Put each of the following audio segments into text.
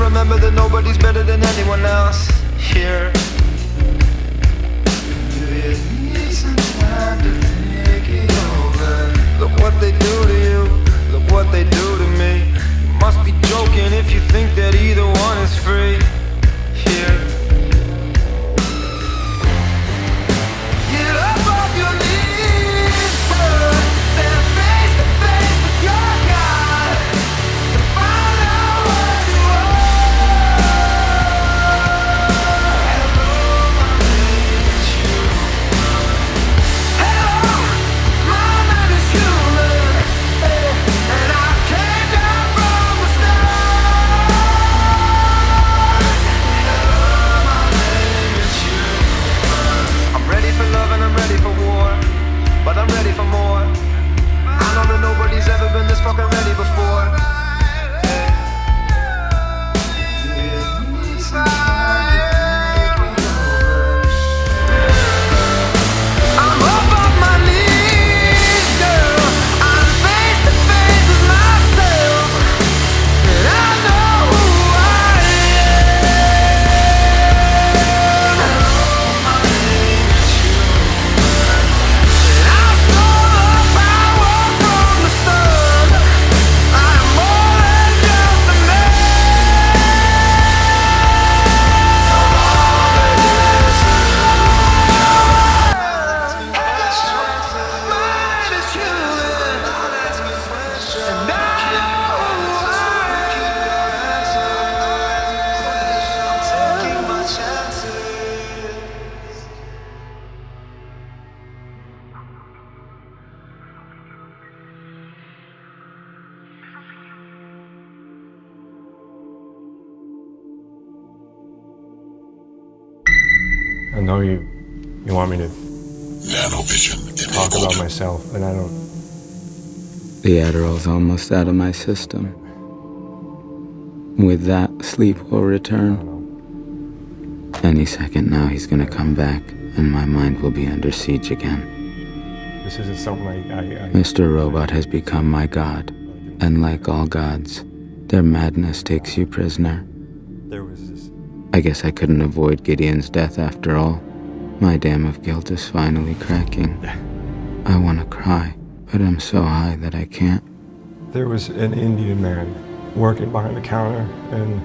remember that nobody's better than anyone else here. Do you need some time to think it over? Look what they do to you, look what they do to me. You must be joking if you think that either one is free here. Get up off your knees, girl. Stand face to face with your God and find out what you are. Hello, my name is human. Hello, my name is human. And I came down from the stars. Hello, my name is human. I'm ready for love and I'm ready for war, but I'm ready for more. I know that nobody's ever been this fucking ready before. I'm up on my knees, girl. I'm face to face with myself, and I know who I am. My name is human, and I stole the power from the sun. I'm more than just a man. Mine is human, and I know who I I know you want me to Nanovision talk about enabled. myself, but I don't. The Adderall's almost out of my system. With that, sleep will return. Any second now he's gonna come back, and my mind will be under siege again. This isn't something I Mr. Robot has become my god, and like all gods, their madness takes you prisoner. there was this. I guess I couldn't avoid Gideon's death after all. My dam of guilt is finally cracking. I want to cry, but I'm so high that I can't. There was an Indian man working behind the counter, and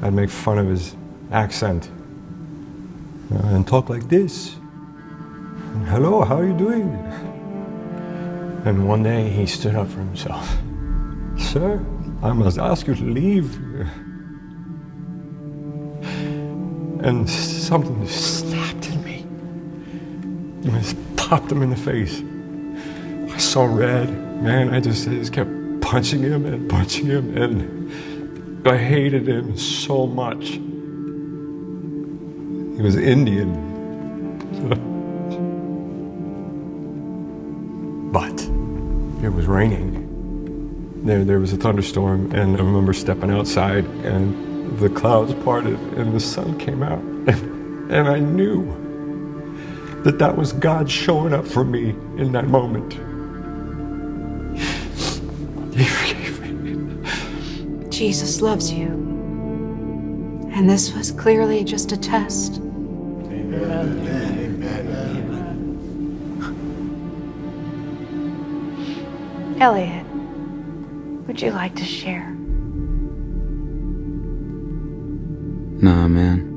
I'd make fun of his accent and talk like this. And, hello, how are you doing? And one day he stood up for himself. Sir, I must ask you to leave. And something just snapped in me. And I just popped him in the face. I saw red, man. I just kept punching him, and I hated him so much. He was Indian. But it was raining. There was a thunderstorm, and I remember stepping outside, and the clouds parted, and the sun came out. And I knew that that was God showing up for me in that moment. He forgave me. Jesus loves you. And this was clearly just a test. Elliot, would you like to share? Nah, man.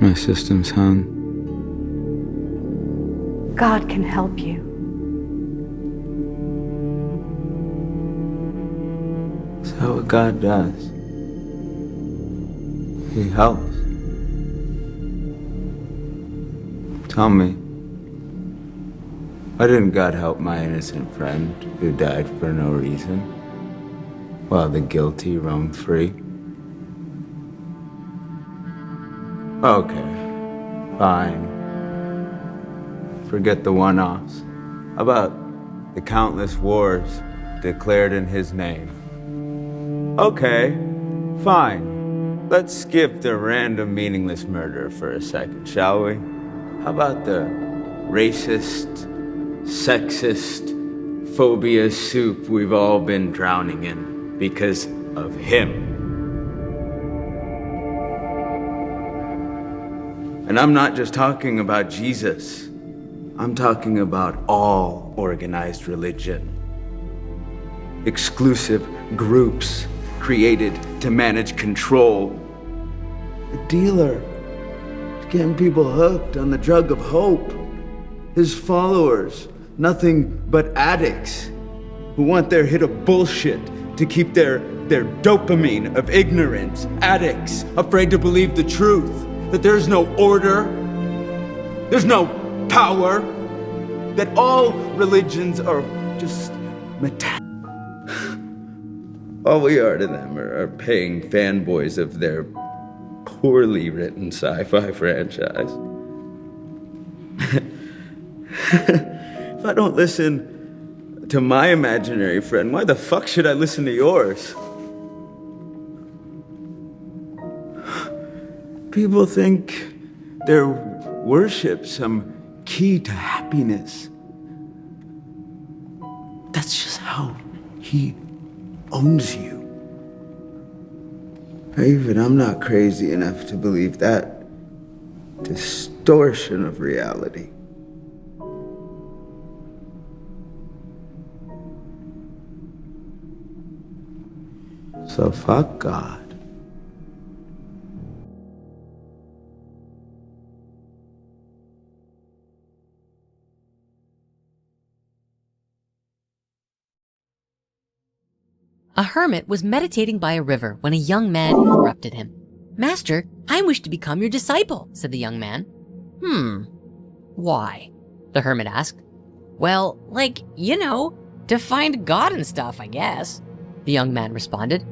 My system's hung. God can help you. Is that what God does? He helps. Tell me, why didn't God help my innocent friend who died for no reason, while the guilty roamed free? Okay, fine. Forget the one-offs. How about the countless wars declared in his name? Okay, fine. Let's skip the random meaningless murder for a second, shall we? How about the racist, sexist, phobia soup we've all been drowning in because of him? And I'm not just talking about Jesus. I'm talking about all organized religion. Exclusive groups created to manage control. The dealer is getting people hooked on the drug of hope. His followers, nothing but addicts who want their hit of bullshit to keep their dopamine of ignorance. Addicts afraid to believe the truth, that there's no order, there's no power, that all religions are just all we are to them are paying fanboys of their poorly written sci-fi franchise. If I don't listen to my imaginary friend, why the fuck should I listen to yours? People think their worship some key to happiness. That's just how he owns you. Even I'm not crazy enough to believe that distortion of reality. So fuck God. A hermit was meditating by a river when a young man interrupted him. "Master, I wish to become your disciple," said the young man. Why?" the hermit asked. "Well, to find God and stuff, I guess," the young man responded.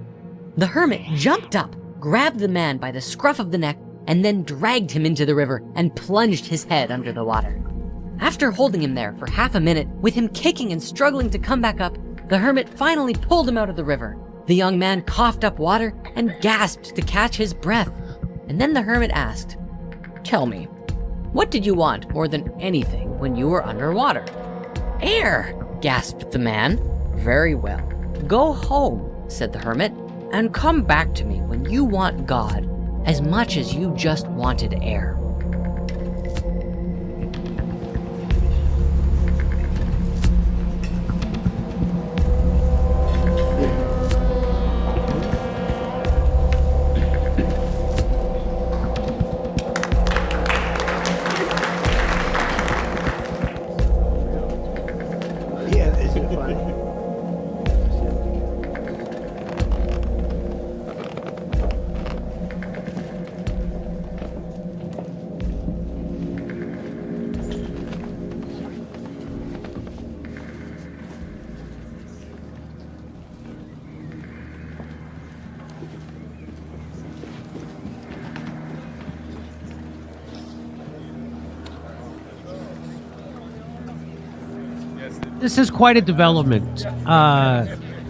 The hermit jumped up, grabbed the man by the scruff of the neck, and then dragged him into the river and plunged his head under the water. After holding him there for half a minute, with him kicking and struggling to come back up, the hermit finally pulled him out of the river. The young man coughed up water and gasped to catch his breath. And then the hermit asked, "Tell me, what did you want more than anything when you were underwater?" "Air," gasped the man. "Very well. Go home," said the hermit, "and come back to me when you want God as much as you just wanted air." This is quite a development.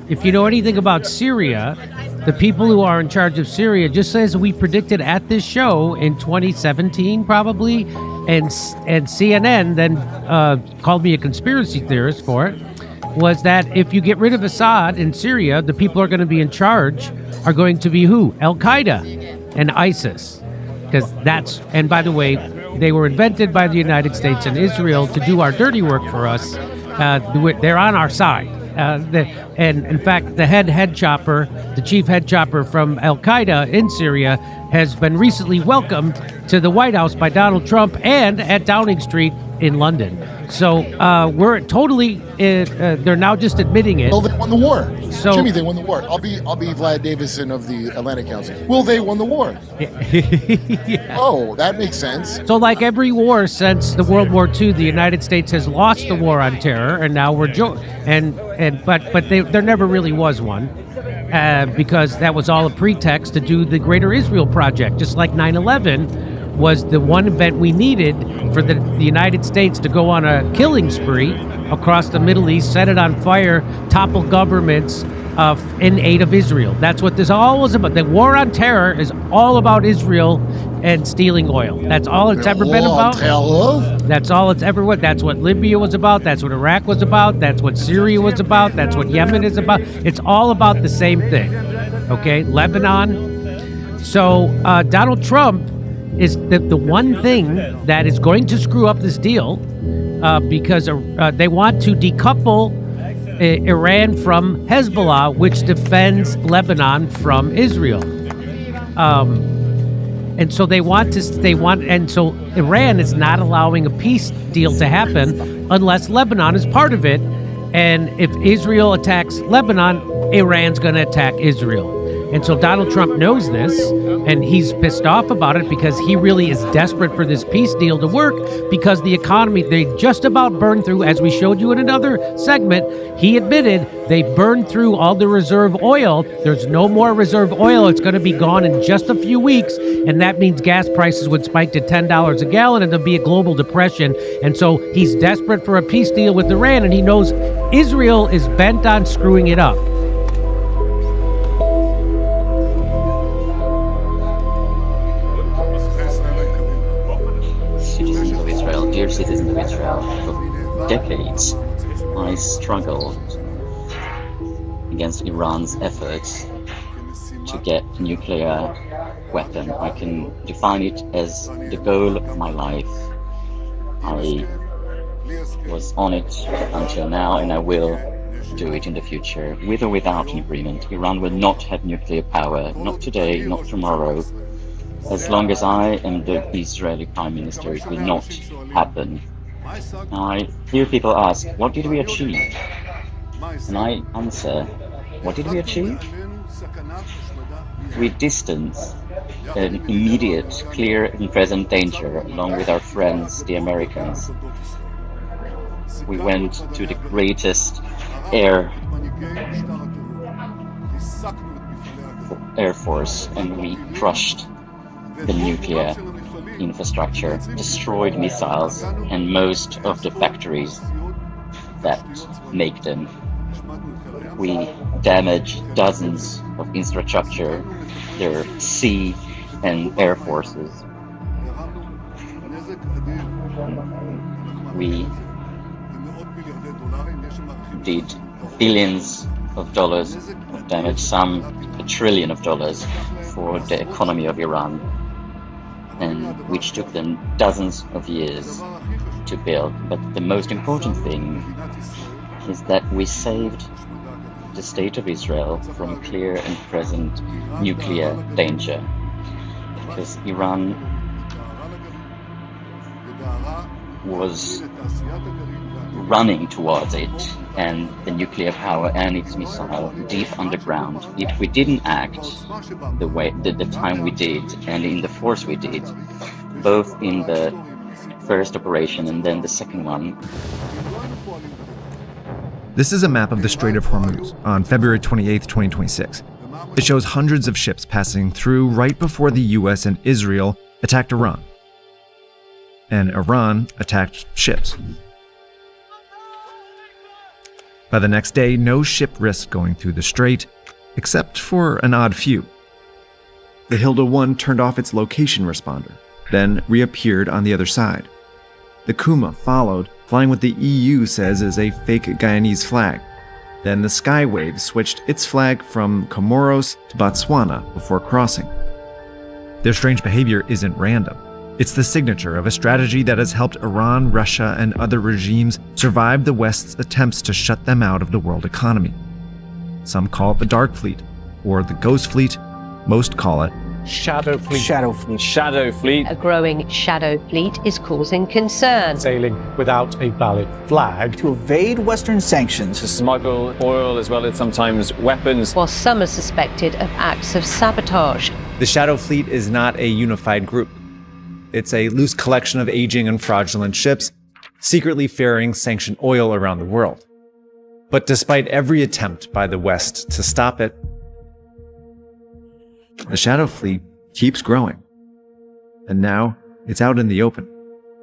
If you know anything about Syria, the people who are in charge of Syria, just as we predicted at this show in 2017 probably, and CNN then called me a conspiracy theorist for it, was that if you get rid of Assad in Syria, the people who are going to be in charge are going to be who? Al-Qaeda and ISIS. And by the way, they were invented by the United States and Israel to do our dirty work for us. They're on our side. And in fact, the chief head chopper from Al-Qaeda in Syria has been recently welcomed to the White House by Donald Trump and at Downing Street in London. So we're totally, they're now just admitting it. Well, they won the war. So, Jimmy, they won the war. I'll be Vlad Davison of the Atlantic Council. Well, they won the war. Yeah. Oh, that makes sense. So like every war since the World War II, the United States has lost the war on terror, and now we're but there never really was one. Because that was all a pretext to do the Greater Israel Project, just like 9/11 was the one event we needed for the United States to go on a killing spree across the Middle East, set it on fire, topple governments in aid of Israel. That's what this all was about. The war on terror is all about Israel and stealing oil. That's all it's ever been about. That's all it's ever been. That's what Libya was about. That's what Iraq was about. That's what Syria was about. That's what Yemen is about. It's all about the same thing. Okay, Lebanon. So Donald Trump is that the one thing that is going to screw up this deal, because they want to decouple Iran from Hezbollah, which defends Lebanon from Israel. And so so Iran is not allowing a peace deal to happen unless Lebanon is part of it. And if Israel attacks Lebanon, Iran's going to attack Israel. And so Donald Trump knows this, and he's pissed off about it because he really is desperate for this peace deal to work, because the economy, they just about burned through, as we showed you in another segment, he admitted they burned through all the reserve oil. There's no more reserve oil. It's going to be gone in just a few weeks, and that means gas prices would spike to $10 a gallon, and there'll be a global depression. And so he's desperate for a peace deal with Iran, and he knows Israel is bent on screwing it up. Dear citizens of Israel, for decades I struggled against Iran's efforts to get a nuclear weapon. I can define it as the goal of my life. I was on it until now, and I will do it in the future, with or without an agreement. Iran will not have nuclear power, not today, not tomorrow. As long as I am the Israeli Prime Minister, it will not happen. Now, I hear people ask, what did we achieve? And I answer, what did we achieve? We distanced an immediate, clear and present danger along with our friends, the Americans. We went to the greatest air force, and we crushed the nuclear infrastructure, destroyed missiles and most of the factories that make them. We damaged dozens of infrastructure, their sea and air forces. We did billions of dollars of damage, some $1 trillion for the economy of Iran, and which took them dozens of years to build. But the most important thing is that we saved the state of Israel from clear and present nuclear danger, because Iran was running towards it and the nuclear power and its missile deep underground. If we didn't act the time we did and in the force we did, both in the first operation and then the second one. This is a map of the Strait of Hormuz on February 28, 2026. It shows hundreds of ships passing through right before the US and Israel attacked Iran. And Iran attacked ships. By the next day, no ship risked going through the strait, except for an odd few. The 𝙿𝙾 turned off its location responder, then reappeared on the other side. The 𝚂𝚾 followed, flying what the EU says is a fake Guyanese flag. Then the Skywave switched its flag from Comoros to Botswana before crossing. Their strange behavior isn't random. It's the signature of a strategy that has helped Iran, Russia, and other regimes survive the West's attempts to shut them out of the world economy. Some call it the Dark Fleet, or the Ghost Fleet. Most call it Shadow Fleet. Shadow Fleet. Shadow Fleet. A growing shadow fleet is causing concern. Sailing without a valid flag. To evade Western sanctions. To smuggle oil as well as sometimes weapons. While some are suspected of acts of sabotage. The Shadow Fleet is not a unified group. It's a loose collection of aging and fraudulent ships, secretly ferrying sanctioned oil around the world. But despite every attempt by the West to stop it, the Shadow Fleet keeps growing. And now it's out in the open.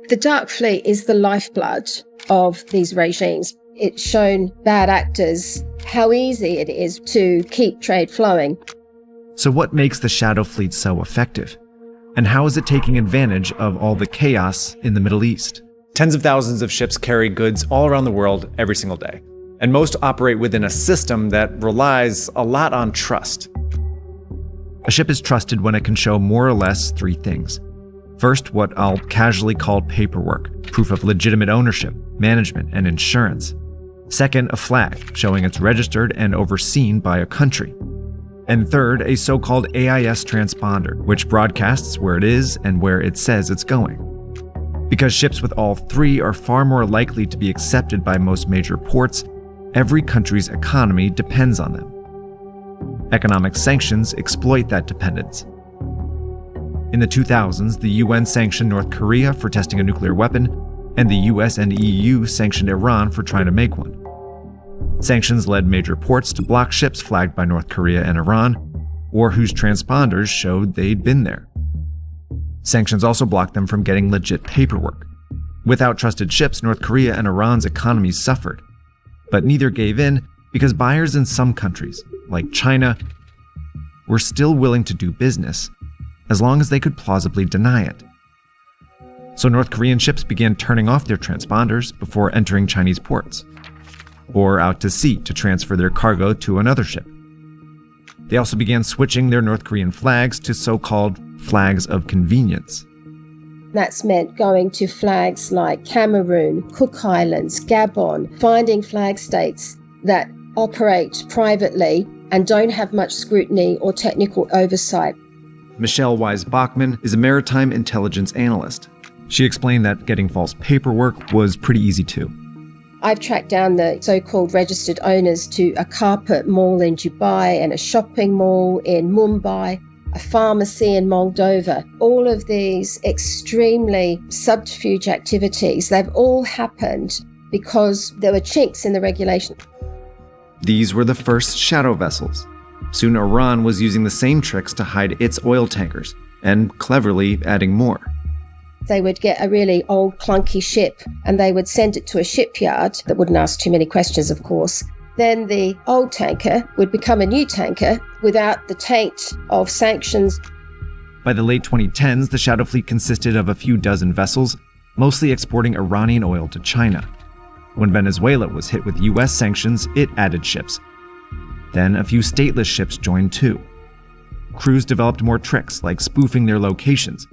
The Dark Fleet is the lifeblood of these regimes. It's shown bad actors how easy it is to keep trade flowing. So what makes the Shadow Fleet so effective? And how is it taking advantage of all the chaos in the Middle East? Tens of thousands of ships carry goods all around the world every single day. And most operate within a system that relies a lot on trust. A ship is trusted when it can show more or less three things: First, what I'll casually call paperwork, proof of legitimate ownership, management, and insurance. Second, a flag showing it's registered and overseen by a country. And third, a so-called AIS transponder, which broadcasts where it is and where it says it's going. Because ships with all three are far more likely to be accepted by most major ports, every country's economy depends on them. Economic sanctions exploit that dependence. In the 2000s, the UN sanctioned North Korea for testing a nuclear weapon, and the US and EU sanctioned Iran for trying to make one. Sanctions led major ports to block ships flagged by North Korea and Iran, or whose transponders showed they'd been there. Sanctions also blocked them from getting legit paperwork. Without trusted ships, North Korea and Iran's economies suffered. But neither gave in because buyers in some countries, like China, were still willing to do business as long as they could plausibly deny it. So North Korean ships began turning off their transponders before entering Chinese ports, or out to sea to transfer their cargo to another ship. They also began switching their North Korean flags to so-called flags of convenience. That's meant going to flags like Cameroon, Cook Islands, Gabon, finding flag states that operate privately and don't have much scrutiny or technical oversight. Michelle Weiss-Bachmann is a maritime intelligence analyst. She explained that getting false paperwork was pretty easy too. I've tracked down the so-called registered owners to a carpet mall in Dubai and a shopping mall in Mumbai, a pharmacy in Moldova. All of these extremely subterfuge activities, they've all happened because there were chinks in the regulation. These were the first shadow vessels. Soon Iran was using the same tricks to hide its oil tankers, and cleverly adding more. They would get a really old clunky ship and they would send it to a shipyard that wouldn't ask too many questions, of course. Then the old tanker would become a new tanker without the taint of sanctions. By the late 2010s, the shadow fleet consisted of a few dozen vessels, mostly exporting Iranian oil to China. When Venezuela was hit with US sanctions, it added ships. Then a few stateless ships joined too. Crews developed more tricks like spoofing their locations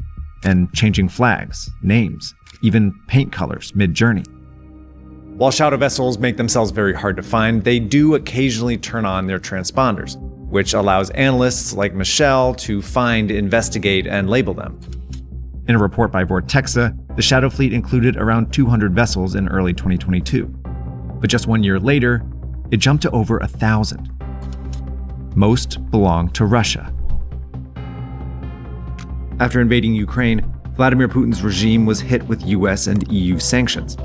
and changing flags, names, even paint colors mid-journey. While shadow vessels make themselves very hard to find, they do occasionally turn on their transponders, which allows analysts like Michelle to find, investigate, and label them. In a report by Vortexa, the shadow fleet included around 200 vessels in early 2022. But just 1 year later, it jumped to over 1,000. Most belong to Russia. After invading Ukraine, Vladimir Putin's regime was hit with US and EU sanctions.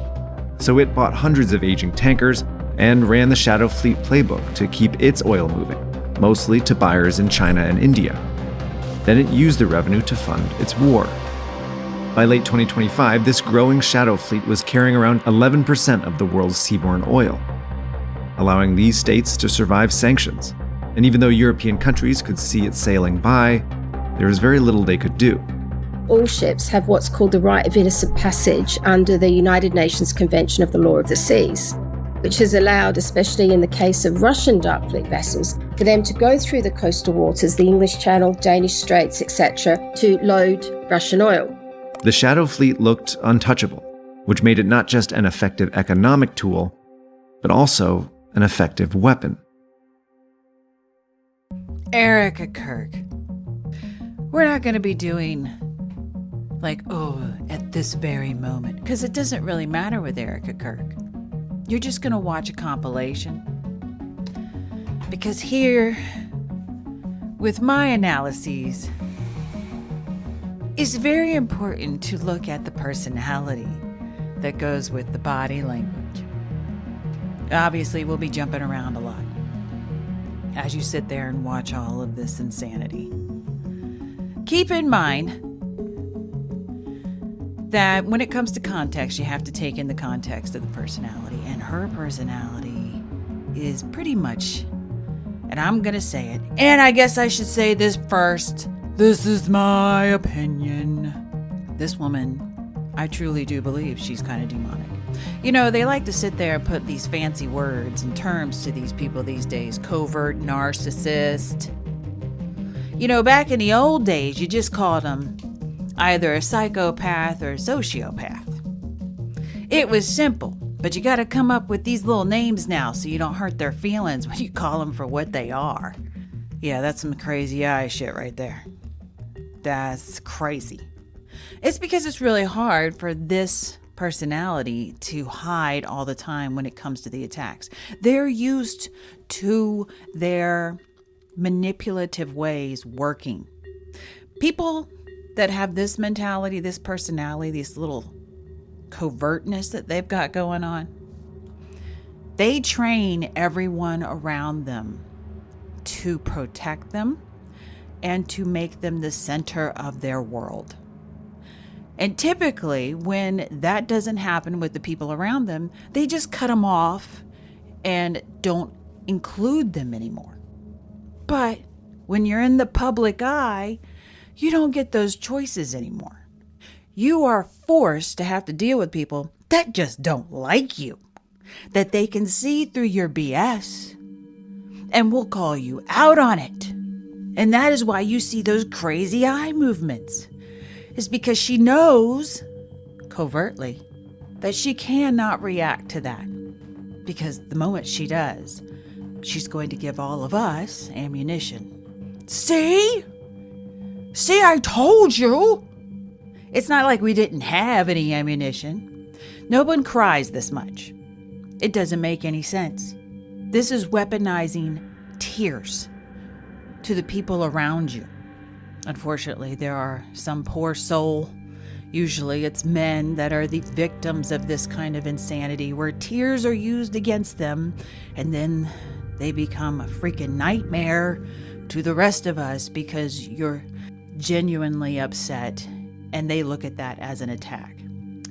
So it bought hundreds of aging tankers and ran the Shadow Fleet playbook to keep its oil moving, mostly to buyers in China and India. Then it used the revenue to fund its war. By late 2025, this growing Shadow Fleet was carrying around 11% of the world's seaborne oil, allowing these states to survive sanctions. And even though European countries could see it sailing by, there was very little they could do. All ships have what's called the right of innocent passage under the United Nations Convention of the Law of the Seas, which has allowed, especially in the case of Russian dark fleet vessels, for them to go through the coastal waters, the English Channel, Danish Straits, etc., to load Russian oil. The Shadow Fleet looked untouchable, which made it not just an effective economic tool, but also an effective weapon. Erica Kirk. We're not going to be doing at this very moment, because it doesn't really matter with Erica Kirk. You're just going to watch a compilation. Because here, with my analyses, it's very important to look at the personality that goes with the body language. Obviously, we'll be jumping around a lot as you sit there and watch all of this insanity. Keep in mind that when it comes to context, you have to take in the context of the personality. And her personality is pretty much, and I'm going to say it, and I guess I should say this first. This is my opinion. This woman, I truly do believe she's kind of demonic. You know, they like to sit there and put these fancy words and terms to these people these days. Covert narcissist. You know, back in the old days, you just called them either a psychopath or a sociopath. It was simple, but you gotta come up with these little names now so you don't hurt their feelings when you call them for what they are. Yeah, that's some crazy eye shit right there. That's crazy. It's because it's really hard for this personality to hide all the time when it comes to the attacks. They're used to their manipulative ways working. People that have this mentality, this personality, this little covertness that they've got going on, they train everyone around them to protect them and to make them the center of their world. And typically, when that doesn't happen with the people around them, they just cut them off and don't include them anymore. But when you're in the public eye, you don't get those choices anymore. You are forced to have to deal with people that just don't like you, that they can see through your BS and will call you out on it. And that is why you see those crazy eye movements. Is because she knows, covertly, that she cannot react to that. Because the moment she does, she's going to give all of us ammunition. See? See, I told you! It's not like we didn't have any ammunition. No one cries this much. It doesn't make any sense. This is weaponizing tears to the people around you. Unfortunately, there are some poor soul, usually it's men, that are the victims of this kind of insanity where tears are used against them and then they become a freaking nightmare to the rest of us because you're genuinely upset and they look at that as an attack.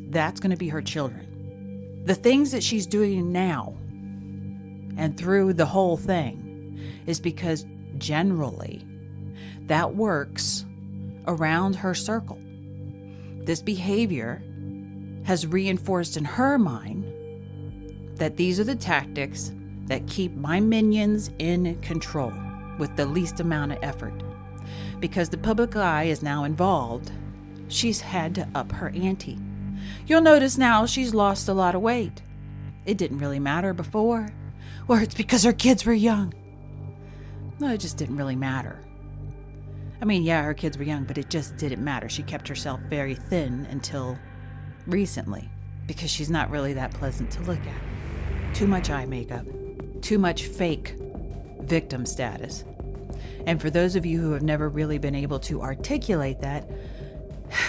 That's going to be her children. The things that she's doing now and through the whole thing is because generally that works around her circle. This behavior has reinforced in her mind that these are the tactics that keep my minions in control with the least amount of effort. Because the public eye is now involved, she's had to up her ante. You'll notice now she's lost a lot of weight. It didn't really matter before. Or it's because her kids were young. No, it just didn't really matter. I mean, yeah, her kids were young, but it just didn't matter. She kept herself very thin until recently because she's not really that pleasant to look at. Too much eye makeup, too much fake victim status. And for those of you who have never really been able to articulate that,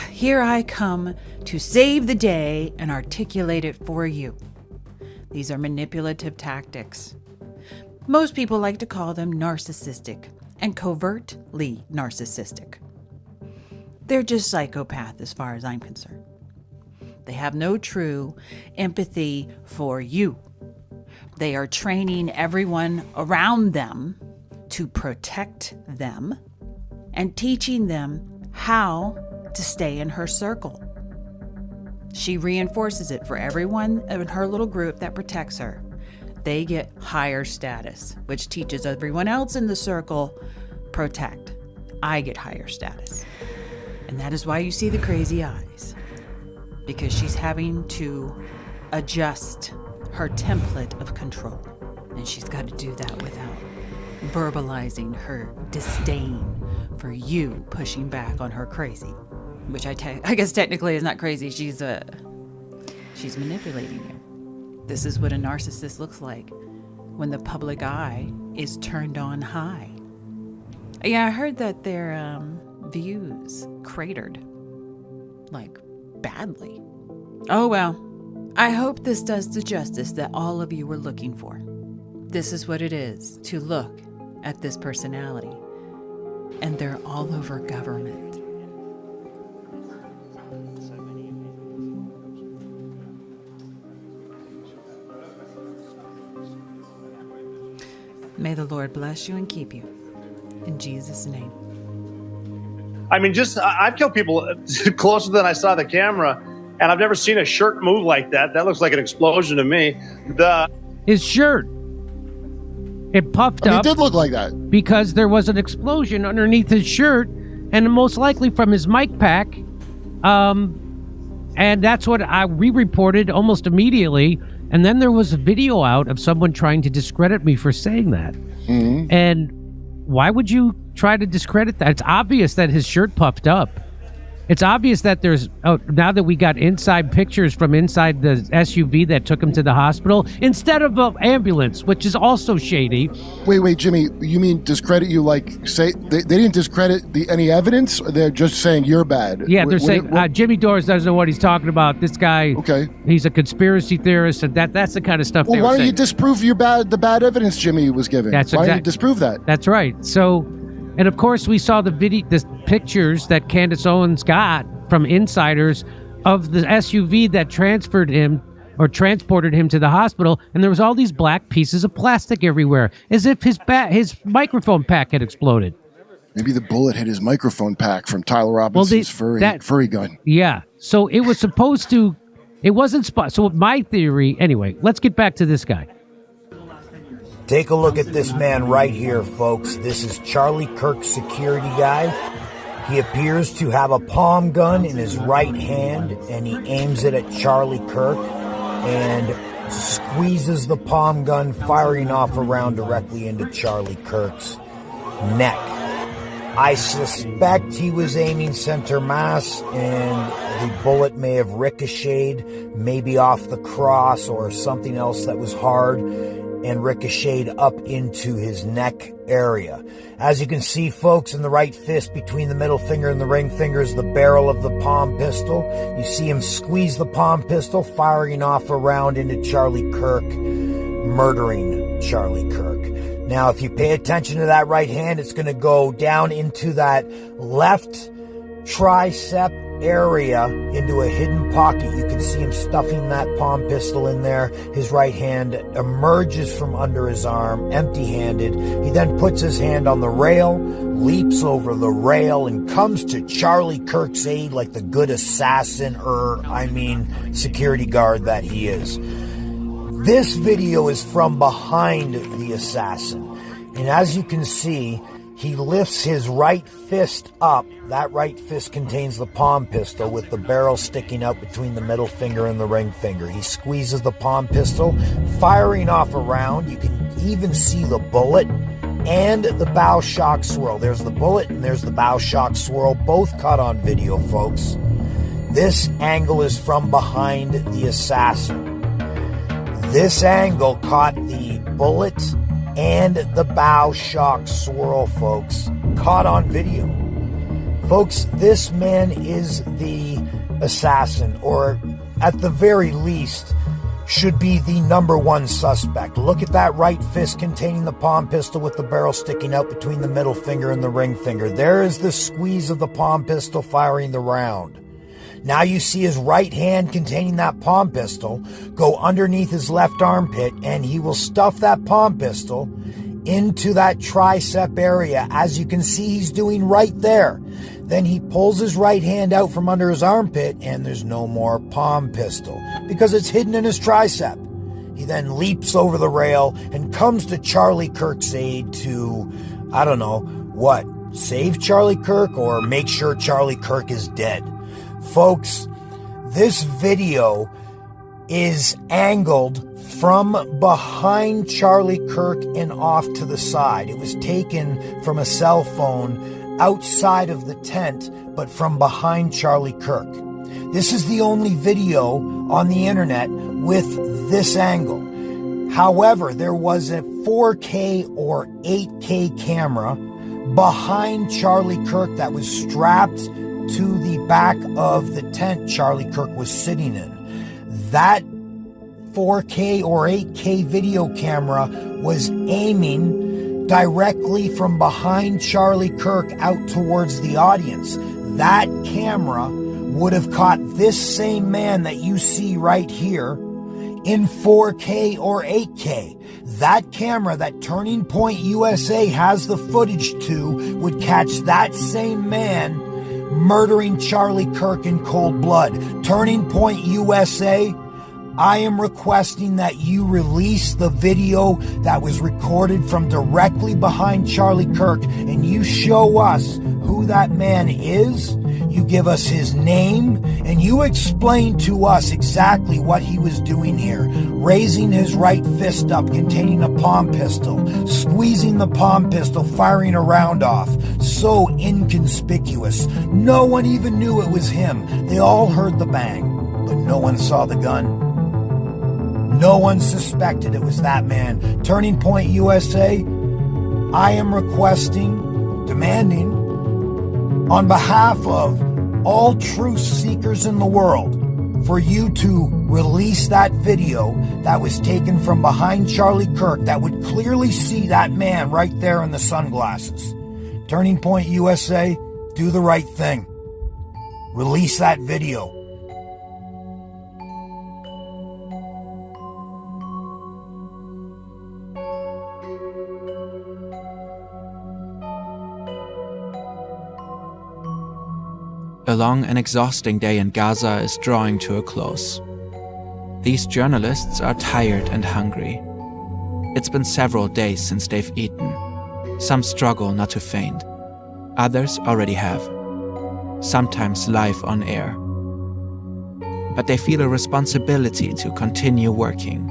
here I come to save the day and articulate it for you. These are manipulative tactics. Most people like to call them narcissistic and covertly narcissistic. They're just psychopath as far as I'm concerned. They have no true empathy for you. They are training everyone around them to protect them and teaching them how to stay in her circle. She reinforces it for everyone in her little group that protects her. They get higher status, which teaches everyone else in the circle, protect. I get higher status. And that is why you see the crazy eyes. Because she's having to adjust her template of control. And she's got to do that without verbalizing her disdain for you pushing back on her crazy. Which I guess technically is not crazy. She's manipulating you. This is what a narcissist looks like when the public eye is turned on high. Yeah, I heard that their views cratered, like badly. Oh well, I hope this does the justice that all of you were looking for. This is what it is to look at this personality, and they're all over government. May the Lord bless you and keep you. In Jesus' name. I mean, I've killed people closer than I saw the camera, and I've never seen a shirt move like that. That looks like an explosion to me. His shirt. It puffed up. It did look like that. Because there was an explosion underneath his shirt, and most likely from his mic pack, And that's what we reported almost immediately. And then there was a video out of someone trying to discredit me for saying that. Mm-hmm. And why would you try to discredit that? It's obvious that his shirt puffed up. It's obvious that there's, now that we got inside pictures from inside the SUV that took him to the hospital, instead of an ambulance, which is also shady. Wait, Jimmy, you mean discredit you like, say, they didn't discredit any evidence? Or they're just saying you're bad? Yeah, they're saying Jimmy Dores doesn't know what he's talking about. This guy, he's a conspiracy theorist, and that's the kind of stuff well, why don't you disprove the bad evidence Jimmy was giving? Why don't you disprove that? That's right. So, and of course, we saw the pictures that Candace Owens got from insiders of the SUV that transported him to the hospital, and there was all these black pieces of plastic everywhere, as if his microphone pack had exploded. Maybe the bullet hit his microphone pack from Tyler Robinson's furry gun. Yeah, so it was supposed to. It wasn't. So my theory, anyway. Let's get back to this guy. Take a look at this man right here, folks. This is Charlie Kirk's security guy. He appears to have a palm gun in his right hand, and he aims it at Charlie Kirk and squeezes the palm gun, firing off a round directly into Charlie Kirk's neck. I suspect he was aiming center mass, and the bullet may have ricocheted, maybe off the cross or something else that was hard, and ricocheted up into his neck area. As you can see, folks, in the right fist between the middle finger and the ring finger is the barrel of the palm pistol. You see him squeeze the palm pistol, firing off a round into Charlie Kirk, murdering Charlie Kirk. Now, if you pay attention to that right hand, it's going to go down into that left tricep area into a hidden pocket. You can see him stuffing that palm pistol in there. His right hand emerges from under his arm, empty-handed. He then puts his hand on the rail, leaps over the rail, and comes to Charlie Kirk's aid like the good assassin, security guard that he is. This video is from behind the assassin. And as you can see, he lifts his right fist up. That right fist contains the palm pistol with the barrel sticking out between the middle finger and the ring finger. He squeezes the palm pistol, firing off a round. You can even see the bullet and the bow shock swirl. There's the bullet and there's the bow shock swirl, both caught on video, folks. This angle is from behind the assassin. This angle caught the bullet and the bow shock swirl, folks, caught on video. Folks, this man is the assassin, or at the very least, should be the number one suspect. Look at that right fist containing the palm pistol with the barrel sticking out between the middle finger and the ring finger. There is the squeeze of the palm pistol firing the round. Now you see his right hand containing that palm pistol go underneath his left armpit, and he will stuff that palm pistol into that tricep area, as you can see he's doing right there. Then he pulls his right hand out from under his armpit, and there's no more palm pistol because it's hidden in his tricep. He then leaps over the rail and comes to Charlie Kirk's aid to, save Charlie Kirk or make sure Charlie Kirk is dead. Folks, this video is angled from behind Charlie Kirk and off to the side. It was taken from a cell phone outside of the tent, but from behind Charlie Kirk. This is the only video on the internet with this angle. However, there was a 4K or 8K camera behind Charlie Kirk that was strapped to the back of the tent Charlie Kirk was sitting in. That 4K or 8K video camera was aiming directly from behind Charlie Kirk out towards the audience. That camera would have caught this same man that you see right here in 4K or 8K. That camera that Turning Point USA has the footage to would catch that same man murdering Charlie Kirk in cold blood. Turning Point USA, I am requesting that you release the video that was recorded from directly behind Charlie Kirk, and you show us who that man is. You give us his name, and you explain to us exactly what he was doing here. Raising his right fist up, containing a palm pistol, squeezing the palm pistol, firing a round off. So inconspicuous. No one even knew it was him. They all heard the bang, but no one saw the gun. No one suspected it was that man. Turning Point USA, I am requesting, demanding, on behalf of all truth seekers in the world, for you to release that video that was taken from behind Charlie Kirk that would clearly see that man right there in the sunglasses. Turning Point USA, do the right thing. Release that video. A long and exhausting day in Gaza is drawing to a close. These journalists are tired and hungry. It's been several days since they've eaten. Some struggle not to faint. Others already have. Sometimes live on air. But they feel a responsibility to continue working.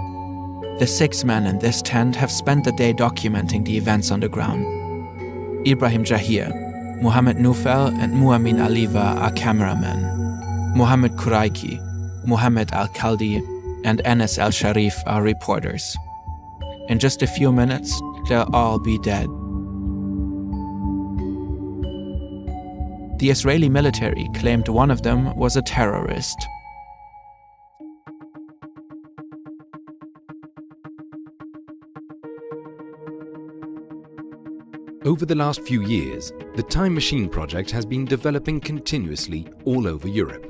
The 6 men in this tent have spent the day documenting the events on the ground. Ibrahim Jahir, Mohammed Nufel and Muamin Aliva are cameramen. Mohammed Kuraiki, Mohammed Al-Khaldi, and Enes Al-Sharif are reporters. In just a few minutes, they'll all be dead. The Israeli military claimed one of them was a terrorist. Over the last few years, the Time Machine project has been developing continuously all over Europe.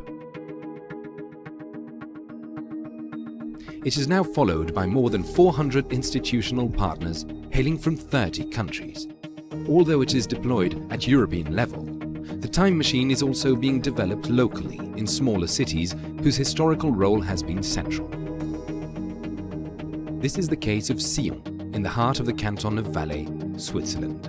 It is now followed by more than 400 institutional partners hailing from 30 countries. Although it is deployed at European level, the Time Machine is also being developed locally in smaller cities whose historical role has been central. This is the case of 𝙤𝙾, in the heart of the canton of Valais, Switzerland.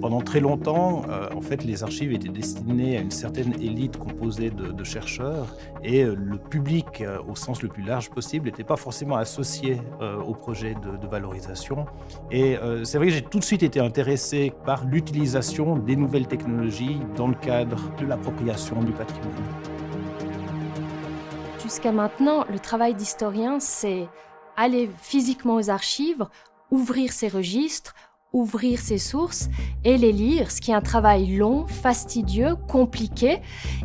Pendant très longtemps, en fait, les archives étaient destinées à une certaine élite composée de chercheurs et le public, au sens le plus large possible, n'était pas forcément associé au projet de valorisation. Et c'est vrai que j'ai tout de suite été intéressé par l'utilisation des nouvelles technologies dans le cadre de l'appropriation du patrimoine. Jusqu'à maintenant, le travail d'historien, c'est aller physiquement aux archives, ouvrir ces registres, ouvrir ses sources et les lire, ce qui est un travail long, fastidieux, compliqué,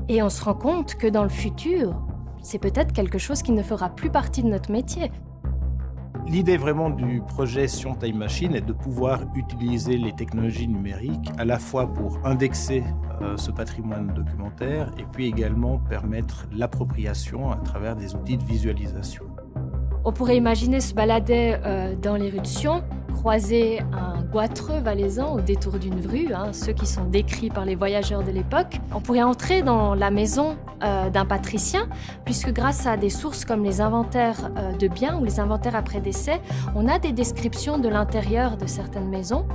et on se rend compte que dans le futur, c'est peut-être quelque chose qui ne fera plus partie de notre métier. L'idée vraiment du projet Sion Time Machine est de pouvoir utiliser les technologies numériques à la fois pour indexer ce patrimoine documentaire et puis également permettre l'appropriation à travers des outils de visualisation. On pourrait imaginer se balader dans les rues de Sion, croiser un goitreux valaisan au détour d'une rue, ceux qui sont décrits par les voyageurs de l'époque. On pourrait entrer dans la maison d'un patricien, puisque grâce à des sources comme les inventaires de biens ou les inventaires après décès, on a des descriptions de l'intérieur de certaines maisons.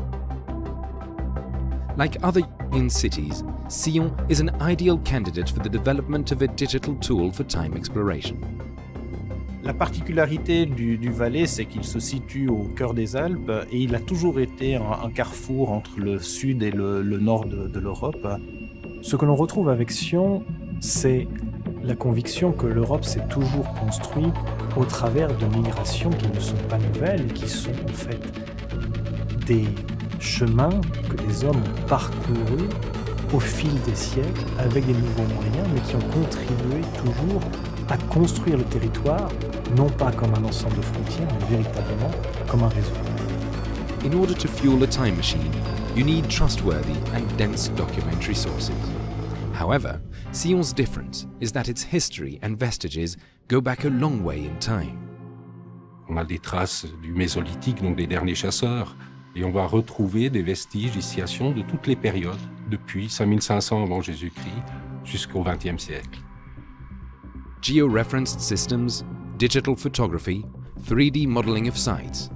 Like other European cities, 𝙤𝙾 is an ideal candidate for the development of a digital tool for time exploration. La particularité du Valais, c'est qu'il se situe au cœur des Alpes et il a toujours été un carrefour entre le sud et le nord de l'Europe. Ce que l'on retrouve avec Sion, c'est la conviction que l'Europe s'est toujours construite au travers de migrations qui ne sont pas nouvelles, qui sont en fait des chemins que les hommes ont parcourus au fil des siècles avec des nouveaux moyens, mais qui ont contribué toujours à construire le territoire, non pas comme un ensemble de frontières, mais véritablement comme un réseau. In order to fuel a time machine, you need trustworthy and dense documentary sources. However, 𝙤𝙾's difference is that its history and vestiges go back a long way in time. On a des traces du Mésolithique, donc des derniers chasseurs, et on va retrouver des vestiges ici à Sion de toutes les périodes, depuis 5500 avant Jésus-Christ jusqu'au XXe siècle. Geo-referenced systems, digital photography, 3D modeling of sites.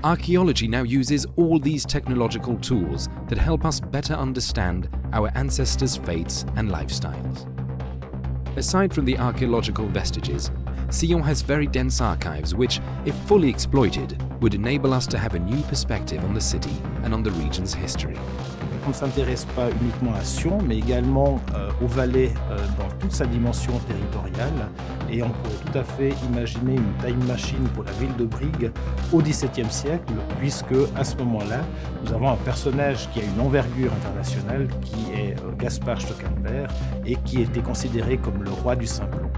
Archaeology now uses all these technological tools that help us better understand our ancestors' fates and lifestyles. Aside from the archaeological vestiges, Sion has very dense archives which, if fully exploited, would enable us to have a new perspective on the city and on the region's history. On ne s'intéresse pas uniquement à Sion, mais également au Valais dans toute sa dimension territoriale. Et on pourrait tout à fait imaginer une time machine pour la ville de Brigue au XVIIe siècle, puisque à ce moment-là, nous avons un personnage qui a une envergure internationale, qui est Gaspard Stockelberg, et qui était considéré comme le roi du Simplon.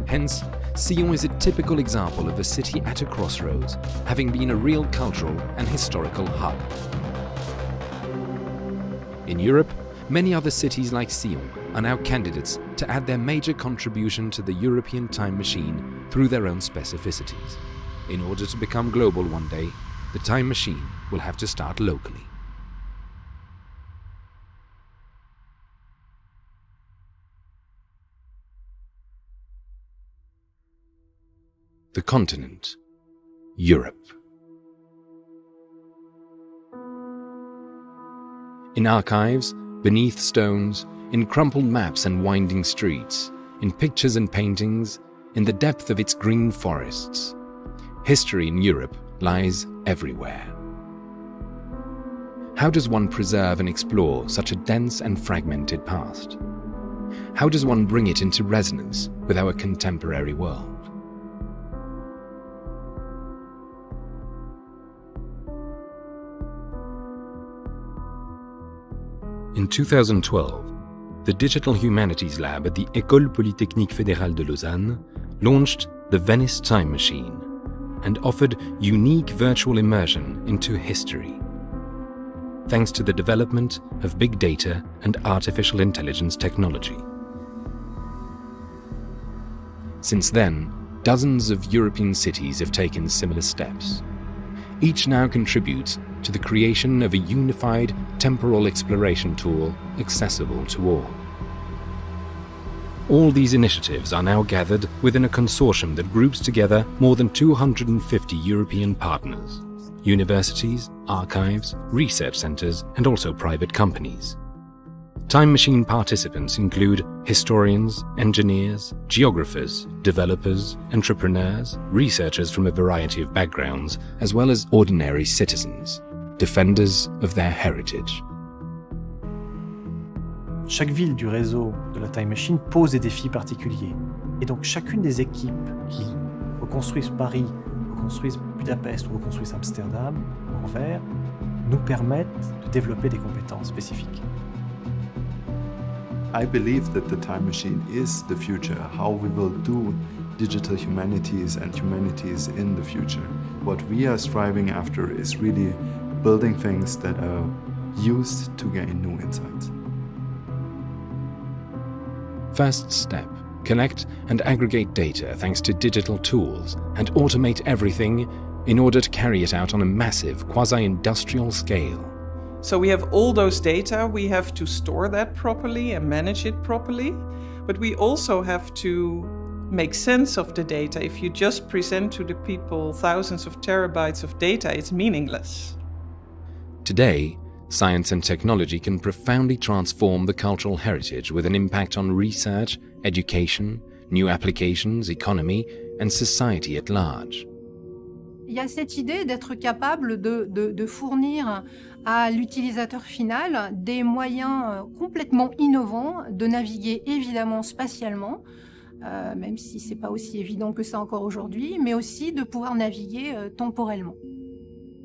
Hence, Sion is a typical example of a city at a crossroads, having been a real cultural and historical hub. In Europe, many other cities like Sion are now candidates to add their major contribution to the European time machine through their own specificities. In order to become global one day, the time machine will have to start locally. The continent, Europe. In archives, beneath stones, in crumpled maps and winding streets, in pictures and paintings, in the depth of its green forests, history in Europe lies everywhere. How does one preserve and explore such a dense and fragmented past? How does one bring it into resonance with our contemporary world? In 2012, the Digital Humanities Lab at the École Polytechnique Fédérale de Lausanne launched the Venice Time Machine and offered unique virtual immersion into history, thanks to the development of big data and artificial intelligence technology. Since then, dozens of European cities have taken similar steps. Each now contributes to the creation of a unified temporal exploration tool accessible to all. All these initiatives are now gathered within a consortium that groups together more than 250 European partners, universities, archives, research centers, and also private companies. Time Machine participants include historians, engineers, geographers, developers, entrepreneurs, researchers from a variety of backgrounds, as well as ordinary citizens, defenders of their heritage. Chaque ville du réseau de la Time Machine pose des défis particuliers. Et donc chacune des équipes qui reconstruisent Paris, reconstruisent Budapest ou reconstruisent Amsterdam, Anvers, nous permettent de développer des compétences spécifiques. I believe that the time machine is the future, how we will do digital humanities and humanities in the future. What we are striving after is really building things that are used to gain new insights. First step, collect and aggregate data thanks to digital tools and automate everything in order to carry it out on a massive quasi-industrial scale. So we have all those data, we have to store that properly and manage it properly, but we also have to make sense of the data. If you just present to the people thousands of terabytes of data, it's meaningless. Today, science and technology can profoundly transform the cultural heritage with an impact on research, education, new applications, economy, and society at large. Il y a cette idée d'être capable de fournir à l'utilisateur final des moyens complètement innovants de naviguer évidemment spatialement, même si ce n'est pas aussi évident que ça encore aujourd'hui, mais aussi de pouvoir naviguer temporellement.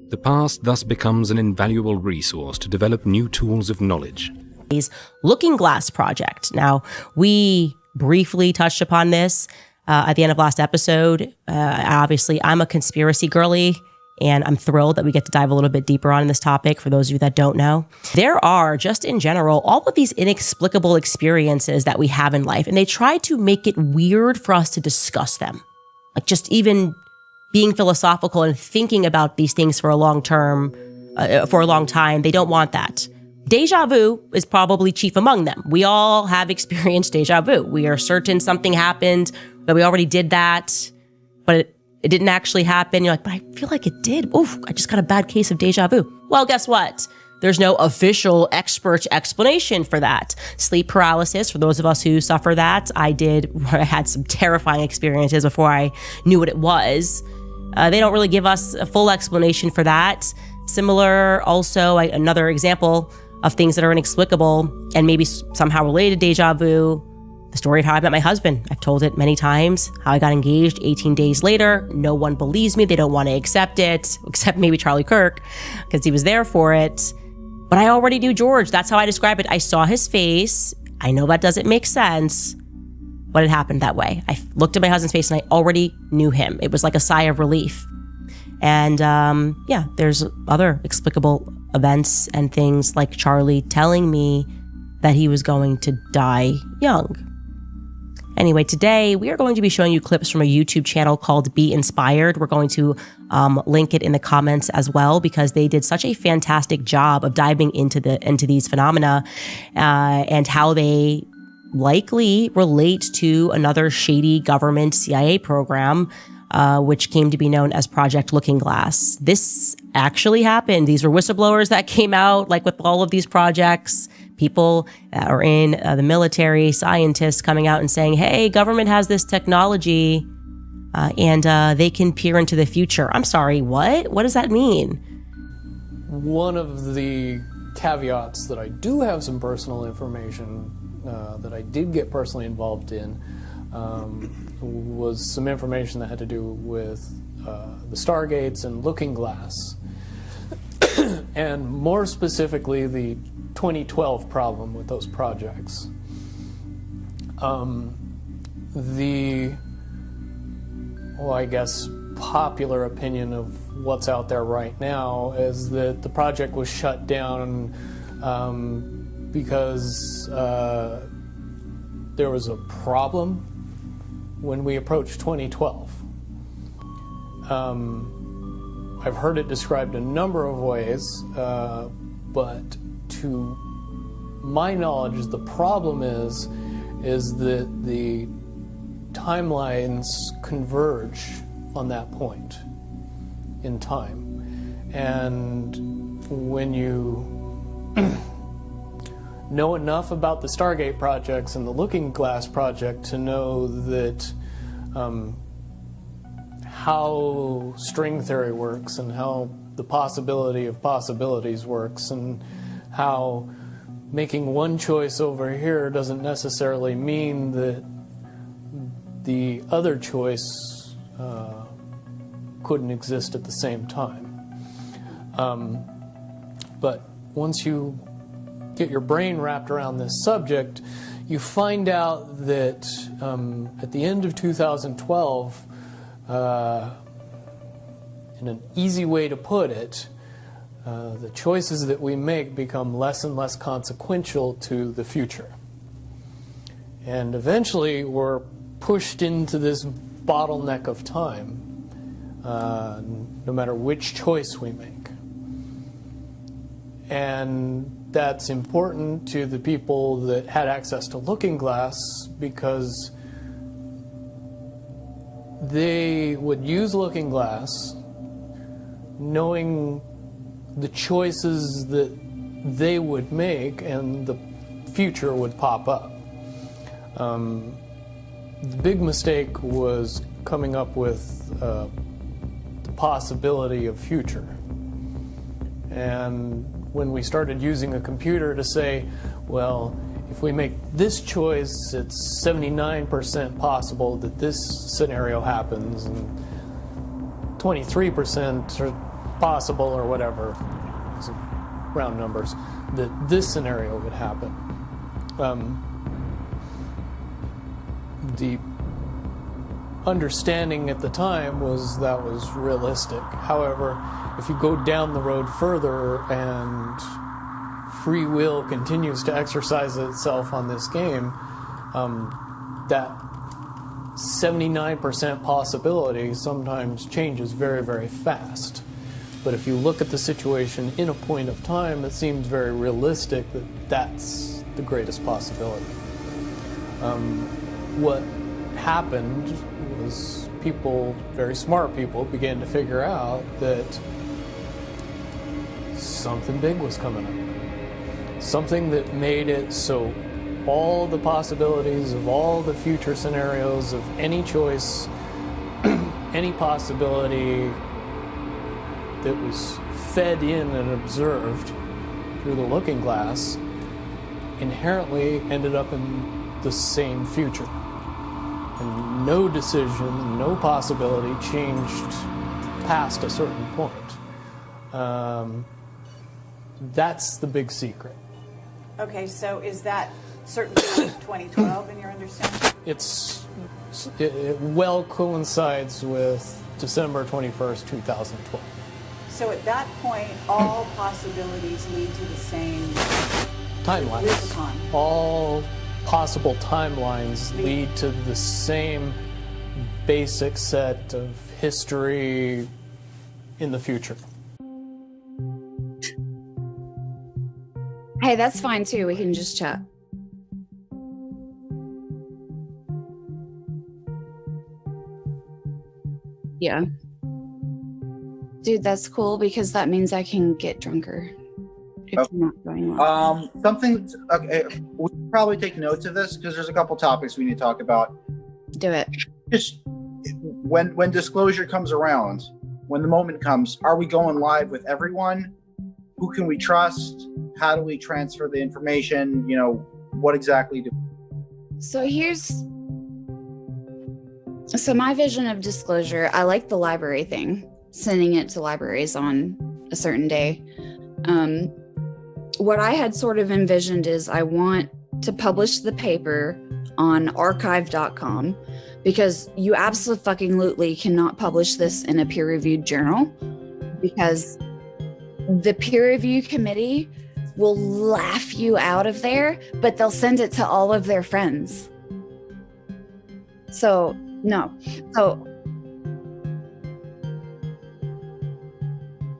The past thus becomes an invaluable resource to develop new tools of knowledge. Looking Glass project. Now, we briefly touched upon this at the end of last episode. Obviously, I'm a conspiracy girly, and I'm thrilled that we get to dive a little bit deeper on this topic for those of you that don't know. There are, just in general, all of these inexplicable experiences that we have in life, and they try to make it weird for us to discuss them. Like just even being philosophical and thinking about these things for a long time, they don't want that. Deja vu is probably chief among them. We all have experienced deja vu. We are certain something happened, but we already did that, but it didn't actually happen. You're like, but I feel like it did. Oof, I just got a bad case of deja vu. Well, guess what? There's no official expert explanation for that. Sleep paralysis, for those of us who suffer that, I had some terrifying experiences before I knew what it was. They don't really give us a full explanation for that. Similar, also, another example of things that are inexplicable and maybe somehow related to deja vu, the story of how I met my husband. I've told it many times, how I got engaged 18 days later. No one believes me. They don't want to accept it, except maybe Charlie Kirk, because he was there for it. But I already knew George. That's how I describe it. I saw his face. I know that doesn't make sense, but it happened that way. I looked at my husband's face and I already knew him. It was like a sigh of relief. And yeah, there's other explicable events and things like Charlie telling me that he was going to die young. Anyway, today we are going to be showing you clips from a YouTube channel called Be Inspired. We're going to link it in the comments as well, because they did such a fantastic job of diving into these phenomena and how they likely relate to another shady government CIA program, which came to be known as Project Looking Glass. This actually happened. These were whistleblowers that came out, like with all of these projects. People that are in the military, scientists coming out and saying, hey, government has this technology and they can peer into the future. I'm sorry, what? What does that mean? One of the caveats that I do have some personal information that I did get personally involved in was some information that had to do with the Stargates and Looking Glass. And more specifically, the 2012 problem with those projects. I guess, popular opinion of what's out there right now is that the project was shut down because there was a problem when we approached 2012. I've heard it described a number of ways, but to my knowledge, the problem is that the timelines converge on that point in time. And when you know enough about the Stargate projects and the Looking Glass project to know that how string theory works and how the possibility of possibilities works and how making one choice over here doesn't necessarily mean that the other choice couldn't exist at the same time. But once you get your brain wrapped around this subject, you find out that at the end of 2012, in an easy way to put it, the choices that we make become less and less consequential to the future. And eventually we're pushed into this bottleneck of time, no matter which choice we make. And that's important to the people that had access to Looking Glass because they would use Looking Glass knowing the choices that they would make and the future would pop up. The big mistake was coming up with the possibility of future. And when we started using a computer to say, well, if we make this choice, it's 79% possible that this scenario happens, and 23% are possible, or whatever, round numbers, that this scenario would happen. The understanding at the time was that was realistic. However, if you go down the road further and free will continues to exercise itself on this game, that 79% possibility sometimes changes very, very fast. But if you look at the situation in a point of time, it seems very realistic that that's the greatest possibility. What happened was people, very smart people, began to figure out that something big was coming up. Something that made it so all the possibilities of all the future scenarios of any choice, any possibility that was fed in and observed through the looking glass inherently ended up in the same future. And no decision, no possibility changed past a certain point. That's the big secret. Okay, so is that certainly 2012 in your understanding? It well coincides with December 21st, 2012. So at that point, all possibilities lead to the same Timelines. Rubicon. All possible timelines lead to the same basic set of history in the future. Hey, that's fine too. We can just chat. Yeah. Dude, that's cool because that means I can get drunker if you're not going well. Something, okay, we should probably take notes of this because there's a couple topics we need to talk about. Do it. Just when disclosure comes around, when the moment comes, are we going live with everyone? Who can we trust? How do we transfer the information? You know, what exactly do? So my vision of disclosure, I like the library thing, sending it to libraries on a certain day. What I had sort of envisioned is I want to publish the paper on archive.com because you absolutely cannot publish this in a peer-reviewed journal because the peer review committee will laugh you out of there, but they'll send it to all of their friends. So, no.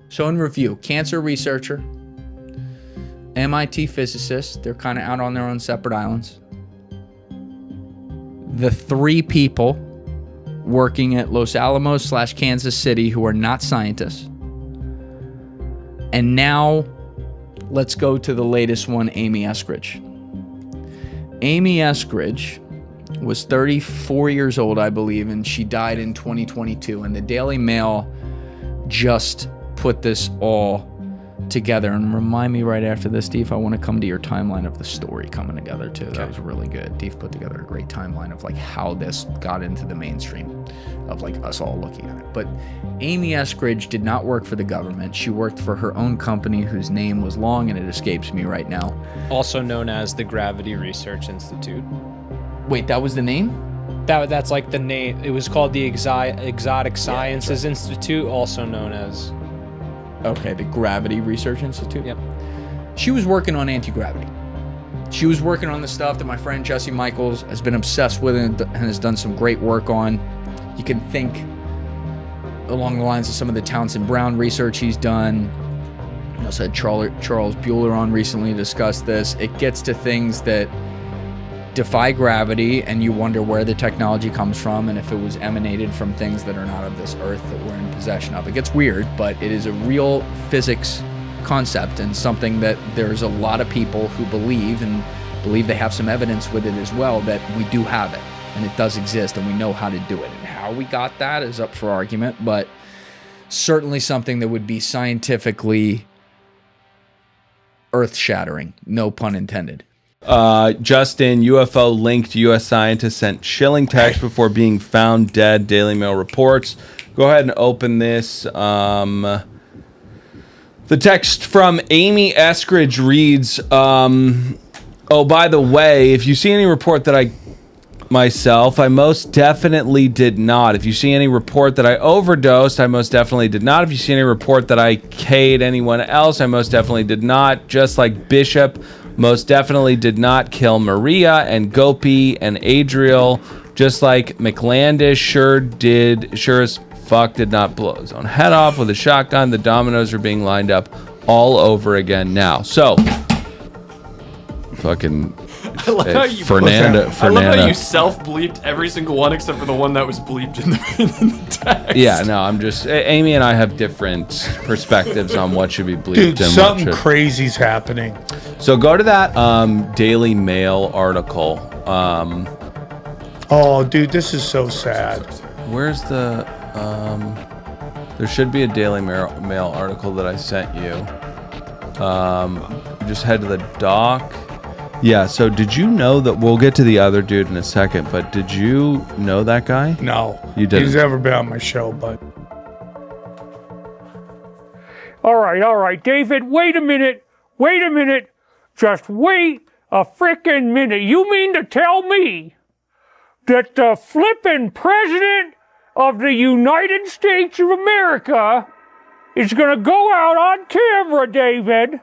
So in review, cancer researcher, MIT physicist, they're kind of out on their own separate islands. The 3 people working at Los Alamos / Kansas City who are not scientists. And now let's go to the latest one, Amy Eskridge. Amy Eskridge was 34 years old, I believe, and she died in 2022. And the Daily Mail just put this all together. And remind me right after this, Steve, I want to come to your timeline of the story coming together too. Okay. That was really good. Steve put together a great timeline of like how this got into the mainstream of like us all looking at it. But Amy Eskridge did not work for the government. She worked for her own company whose name was long and it escapes me right now. Also known as the Gravity Research Institute. Wait, that was the name? That's like the name. It was called the Exotic Sciences Institute, also known as... Okay, the Gravity Research Institute? Yep. She was working on anti-gravity. She was working on the stuff that my friend Jesse Michaels has been obsessed with and has done some great work on. You can think along the lines of some of the Townsend Brown research he's done. I also had Charles Bueller on recently to discuss this. It gets to things that defy gravity, and you wonder where the technology comes from and if it was emanated from things that are not of this earth that we're in possession of. It gets weird, but it is a real physics concept and something that there's a lot of people who believe they have some evidence with it as well, that we do have it and it does exist and we know how to do it. And how we got that is up for argument, but certainly something that would be scientifically earth-shattering, no pun intended. Justin, UFO linked U.S. scientist sent chilling text before being found dead, Daily Mail reports. Go ahead and open this. The text from Amy Eskridge reads, oh, by the way, if you see any report that I most definitely did not. If you see any report that I overdosed, I most definitely did not. If you see any report that I K'd anyone else, I most definitely did not. Just like Bishop most definitely did not kill Maria and Gopi and Adriel, just like McLandish sure as fuck did not blow his own head off with a shotgun. The dominoes are being lined up all over again now. So, fucking I love how you self-bleeped every single one except for the one that was bleeped in the text. Yeah, no, I'm just Amy and I have different perspectives on what should be bleeped. Dude, and something what should... crazy's happening. So go to that Daily Mail article. Oh, dude, this is so sad. Where's the there should be a Daily Mail article that I sent you. Just head to the doc. Yeah, so did you know that we'll get to the other dude in a second, but did you know that guy? No. You didn't. He's never been on my show, but All right, David, wait a minute. Just wait a frickin' minute. You mean to tell me that the flippin' president of the United States of America is gonna go out on camera, David,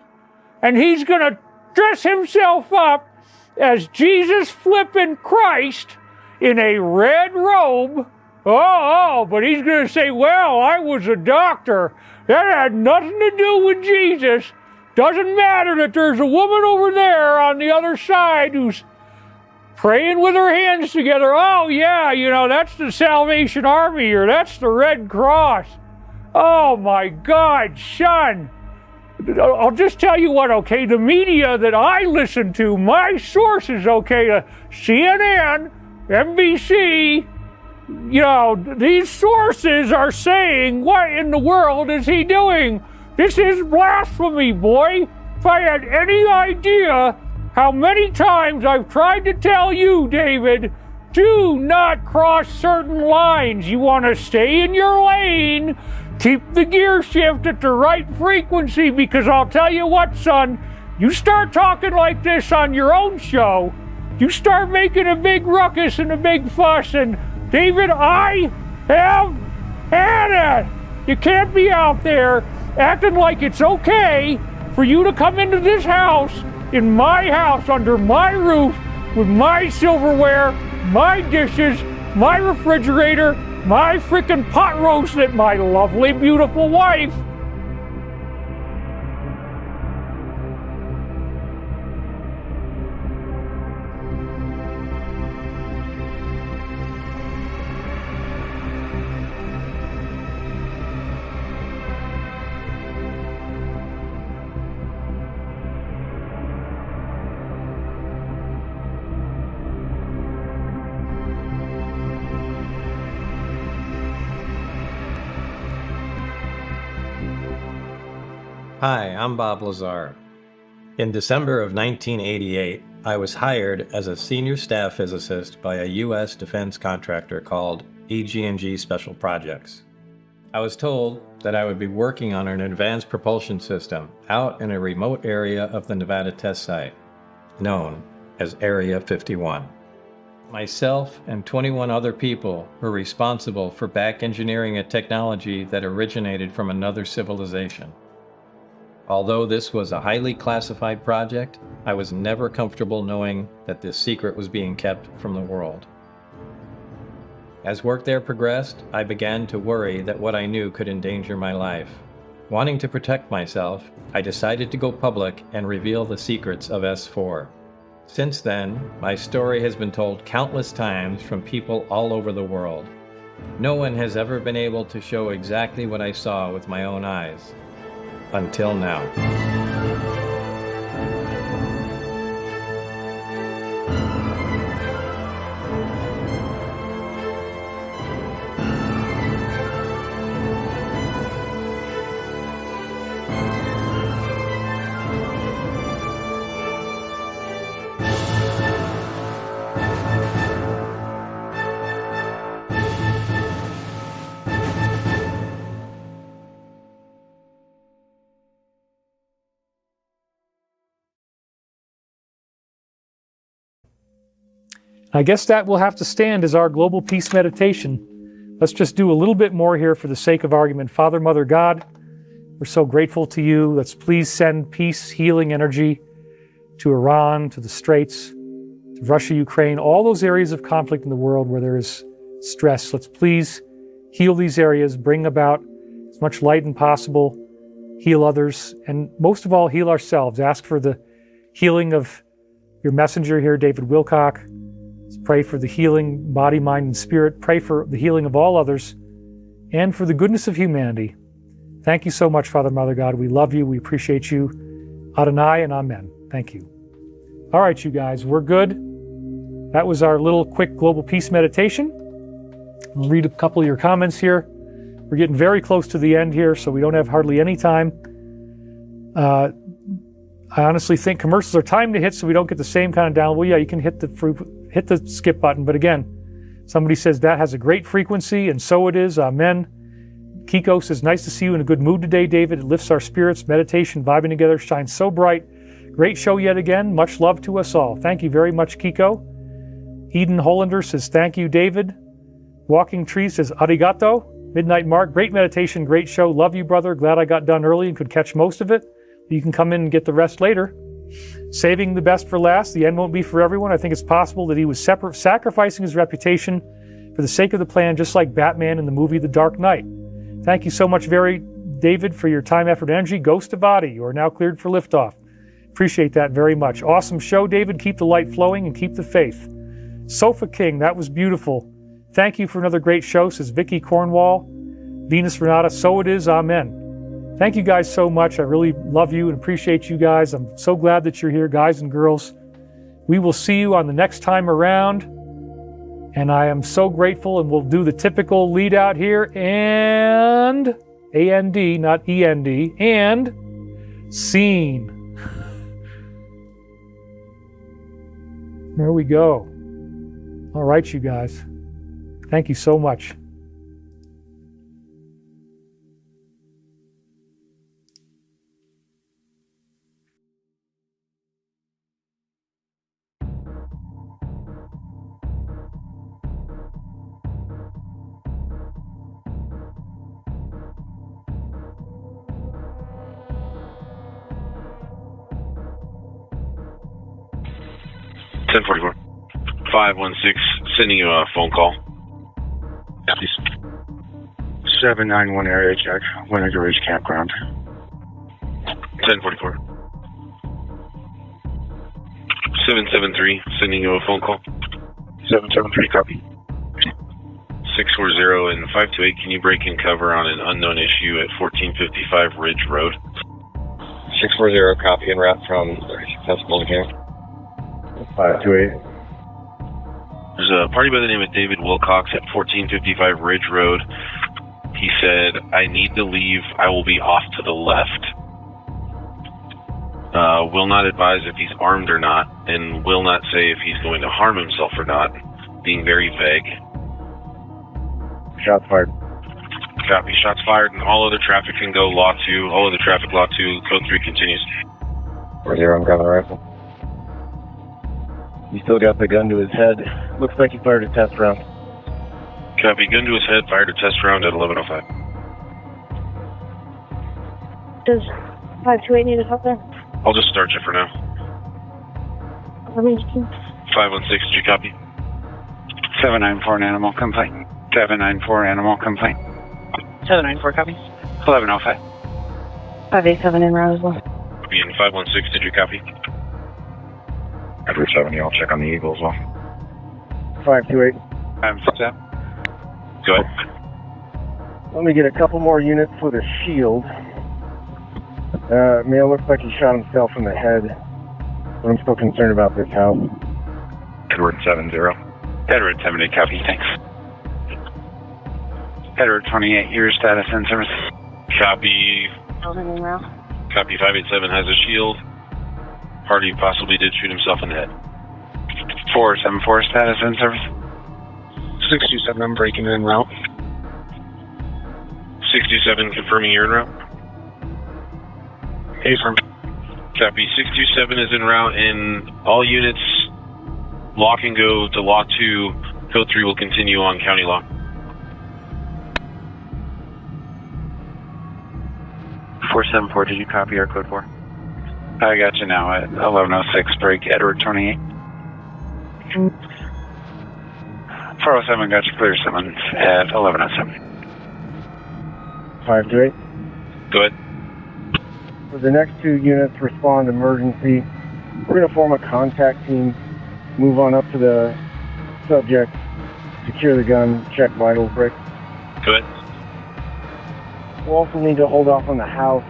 and he's gonna dress himself up as Jesus flippin' Christ in a red robe? But he's gonna say, well, I was a doctor. That had nothing to do with Jesus. Doesn't matter that there's a woman over there on the other side who's praying with her hands together. Oh, yeah, that's the Salvation Army, or that's the Red Cross. Oh, my God, son. I'll just tell you what, okay? The media that I listen to, my sources, okay, CNN, NBC, these sources are saying, what in the world is he doing? This is blasphemy, boy. If I had any idea how many times I've tried to tell you, David, do not cross certain lines. You want to stay in your lane, keep the gear shift at the right frequency, because I'll tell you what, son, you start talking like this on your own show, you start making a big ruckus and a big fuss, and David, I have had it. You can't be out there acting like it's okay for you to come into this house, in my house, under my roof, with my silverware, my dishes, my refrigerator, my frickin' pot roast that my lovely, beautiful wife. Hi, I'm Bob Lazar. In December of 1988, I was hired as a senior staff physicist by a U.S. defense contractor called EG&G Special Projects. I was told that I would be working on an advanced propulsion system out in a remote area of the Nevada test site, known as Area 51. Myself and 21 other people were responsible for back engineering a technology that originated from another civilization. Although this was a highly classified project, I was never comfortable knowing that this secret was being kept from the world. As work there progressed, I began to worry that what I knew could endanger my life. Wanting to protect myself, I decided to go public and reveal the secrets of S4. Since then, my story has been told countless times from people all over the world. No one has ever been able to show exactly what I saw with my own eyes. Until now. I guess that will have to stand as our global peace meditation. Let's just do a little bit more here for the sake of argument. Father, Mother, God, we're so grateful to you. Let's please send peace, healing energy to Iran, to the Straits, to Russia, Ukraine, all those areas of conflict in the world where there is stress. Let's please heal these areas, bring about as much light as possible, heal others, and most of all, heal ourselves. Ask for the healing of your messenger here, David Wilcock. Let's pray for the healing, body, mind, and spirit. Pray for the healing of all others and for the goodness of humanity. Thank you so much, Father, Mother God. We love you. We appreciate you. Adonai and Amen. Thank you. All right, you guys, we're good. That was our little quick global peace meditation. I'll read a couple of your comments here. We're getting very close to the end here, so we don't have hardly any time. I honestly think commercials are timed to hit so we don't get the same kind of download. Well, yeah, you can hit the skip button, but again, somebody says that has a great frequency, and so it is. Amen. Kiko says, nice to see you in a good mood today, David. It lifts our spirits. Meditation, vibing together, shines so bright. Great show yet again. Much love to us all. Thank you very much, Kiko. Eden Hollander says, thank you, David. Walking Tree says, arigato. Midnight Mark, great meditation, great show. Love you, brother. Glad I got done early and could catch most of it. You can come in and get the rest later. Saving the best for last. The end won't be for everyone. I think it's possible that he was sacrificing his reputation for the sake of the plan, just like Batman in the movie The Dark Knight. Thank you so much, David, for your time, effort, and energy. Ghost of Adi, you are now cleared for liftoff. Appreciate that very much. Awesome show, David. Keep the light flowing and keep the faith. Sofa King, that was beautiful. Thank you for another great show, says Vicky Cornwall. Venus Renata, so it is, amen. Thank you guys so much. I really love you and appreciate you guys. I'm so glad that you're here, guys and girls. We will see you on the next time around. And I am so grateful, and we'll do the typical lead out here. And A-N-D, not E-N-D, and scene. There we go. All right, you guys. Thank you so much. Ten 516, sending you a phone call. Please. 791 area check, Winnipeg Ridge Campground. 1044. 773, sending you a phone call. 773, copy. 640 and 528, can you break and cover on an unknown issue at 1455 Ridge Road? 640, copy en route from Successful Camp. 528. There's a party by the name of David Wilcox at 1455 Ridge Road. He said, I need to leave. I will be off to the left. Will not advise if he's armed or not, and will not say if he's going to harm himself or not, being very vague. Shots fired. Copy. Shots fired, and all other traffic can go Law 2. All other traffic Law 2. Code 3 continues. 40, I'm got the rifle. He still got the gun to his head. Looks like he fired a test round. Copy. Gun to his head, fired a test round at 11:05. Does 528 need to help there? I'll just start you for now. 516, did you copy? 794 animal complaint. 794 animal complaint. 794 copy. 11:05. 587 en route as well. Copy. And 516, did you copy? Edward 70, I'll check on the Eagle as well. 528. I'm set. Go ahead. Let me get a couple more units for the shield. Male looks like he shot himself in the head, but I'm still concerned about this house. Edward 70. Edward 70, copy, thanks. Edward 28, your status and service. Copy. Building en route. Copy. 587 has a shield. Party possibly did shoot himself in the head. 474 status and service. 627, I'm breaking en route. 627 confirming you're en route. Affirm. Copy. 627 is en route, and all units lock and go to Law 2. Code 3 will continue on County Law. .474, did you copy our code 4? I got you now at 1106, break Edward 28. 407, got you clear summons at 1107. 528. Go ahead. For the next two units, respond emergency. We're going to form a contact team, move on up to the subject, secure the gun, check vitals, Brick. Good. We'll also need to hold off on the house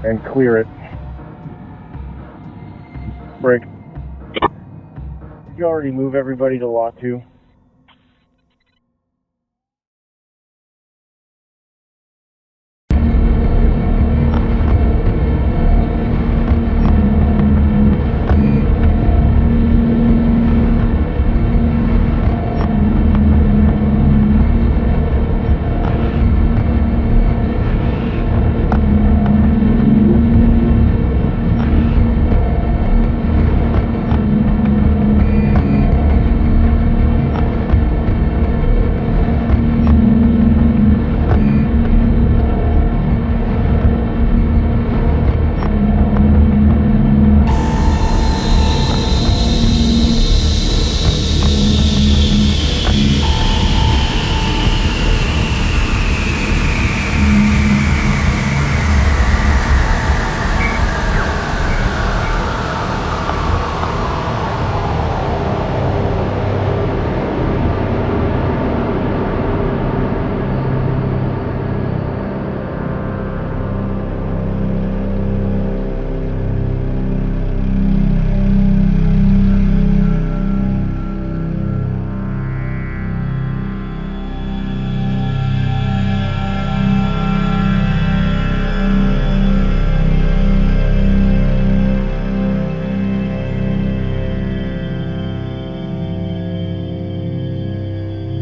and clear it. Brick. You already move everybody to Lot 2?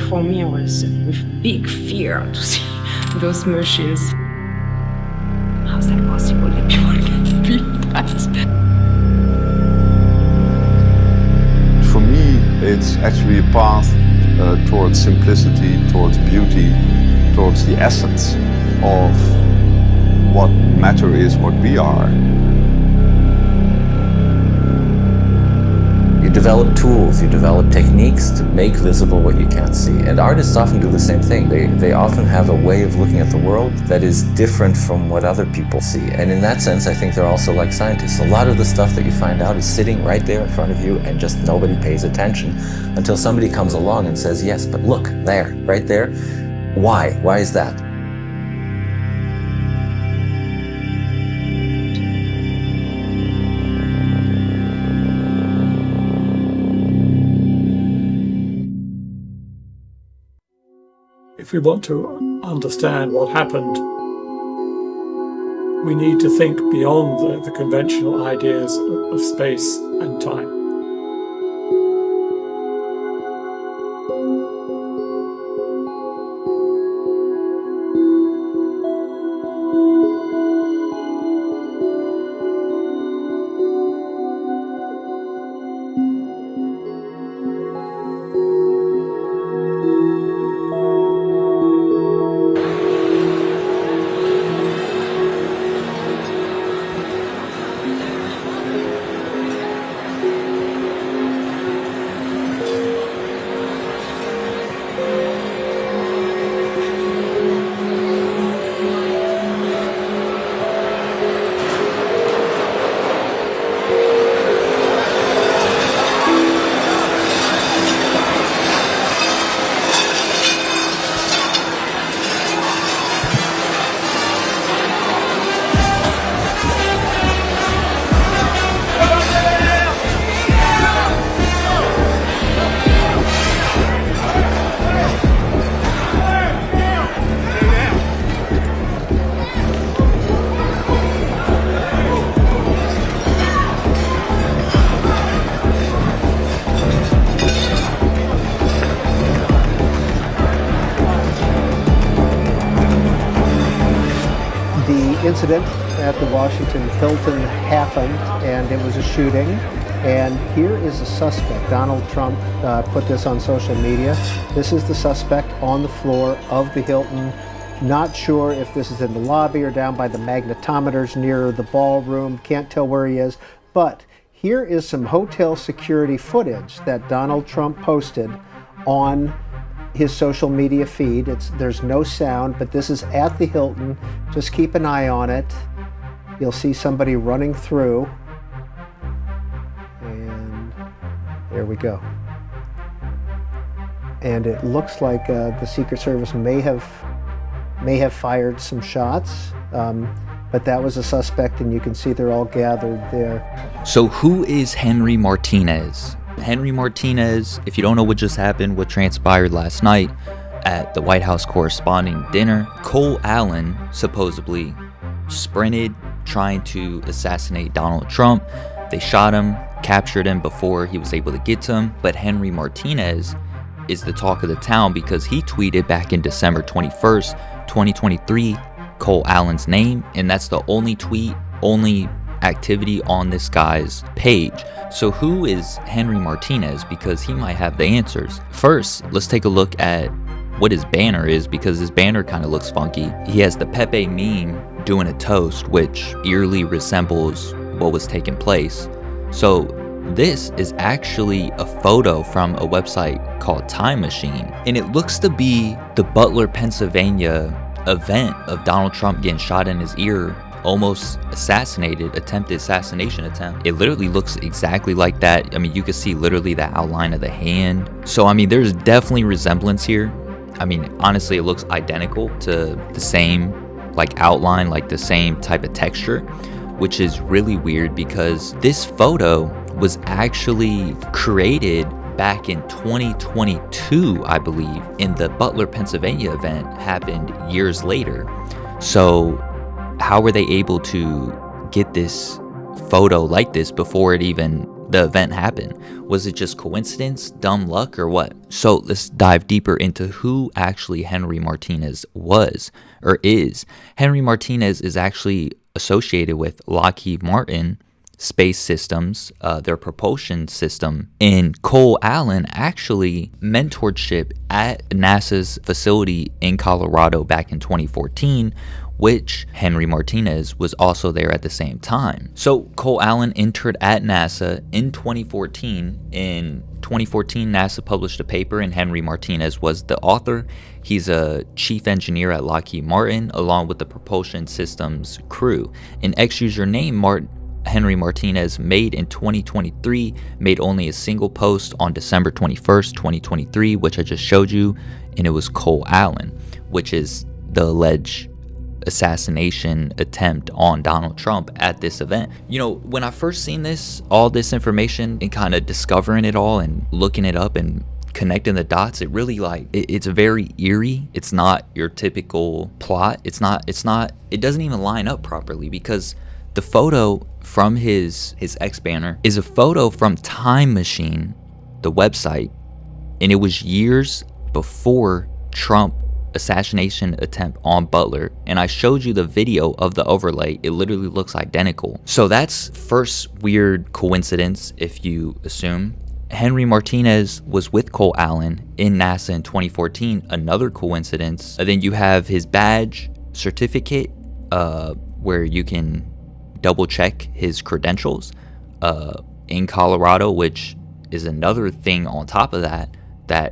For me, I was with big fear to see those machines. How's that possible that people can be that? For me, it's actually a path towards simplicity, towards beauty, towards the essence of what matter is, what we are. You develop tools, you develop techniques to make visible what you can't see. And artists often do the same thing. They often have a way of looking at the world that is different from what other people see. And in that sense, I think they're also like scientists. A lot of the stuff that you find out is sitting right there in front of you and just nobody pays attention until somebody comes along and says, yes, but look, there, right there. Why? Why is that? If we want to understand what happened, we need to think beyond the conventional ideas of space and time. Incident at the Washington Hilton happened, and it was a shooting. And here is the suspect. Donald Trump put this on social media. This is the suspect on the floor of the Hilton. Not sure if this is in the lobby or down by the magnetometers near the ballroom. Can't tell where he is. But here is some hotel security footage that Donald Trump posted on his social media feed. There's no sound, but this is at the Hilton. Just keep an eye on it. You'll see somebody running through. There we go. And it looks like the Secret Service may have fired some shots, but that was a suspect, and you can see they're all gathered there. So who is Henry Martinez? Henry Martinez, if you don't know what just happened, what transpired last night at the White House corresponding dinner, Cole Allen supposedly sprinted trying to assassinate Donald Trump. They shot him, captured him before he was able to get to him, but Henry Martinez is the talk of the town because he tweeted back in December 21st, 2023, Cole Allen's name, and that's the only tweet, only activity on this guy's page. So who is Henry Martinez? Because he might have the answers. First, let's take a look at what his banner is, because his banner kind of looks funky. He has the Pepe meme doing a toast, which eerily resembles what was taking place. So this is actually a photo from a website called Time Machine, and it looks to be the Butler, Pennsylvania event of Donald Trump getting shot in his ear, almost assassinated, attempted assassination attempt. It literally looks exactly like that. I mean, you can see literally the outline of the hand. So, I mean, there's definitely resemblance here. I mean, honestly, it looks identical to the same like outline, like the same type of texture, which is really weird because this photo was actually created back in 2022, I believe, and the Butler, Pennsylvania event happened years later. So how were they able to get this photo like this before the event happened? Was it just coincidence, dumb luck, or what? So let's dive deeper into who actually Henry Martinez was or is. Henry Martinez is actually associated with Lockheed Martin Space Systems, their propulsion system. And Cole Allen actually mentorship at NASA's facility in Colorado back in 2014, which Henry Martinez was also there at the same time. So Cole Allen entered at NASA in 2014. In 2014, NASA published a paper and Henry Martinez was the author. He's a chief engineer at Lockheed Martin along with the propulsion systems crew. An ex-user named Henry Martinez made in 2023 made only a single post on December 21st, 2023, which I just showed you, and it was Cole Allen, which is the alleged assassination attempt on Donald Trump at this event. You know, when I first seen all this information and kind of discovering it all and looking it up and connecting the dots, it really it's very eerie. It's not your typical plot. It doesn't even line up properly because the photo from his X banner is a photo from Time Machine, the website, and it was years before Trump assassination attempt on Butler, and I showed you the video of the overlay. It literally looks identical. So that's first weird coincidence, if you assume. Henry Martinez was with Cole Allen in NASA in 2014, another coincidence. And then you have his badge certificate where you can double check his credentials in Colorado, which is another thing on top of that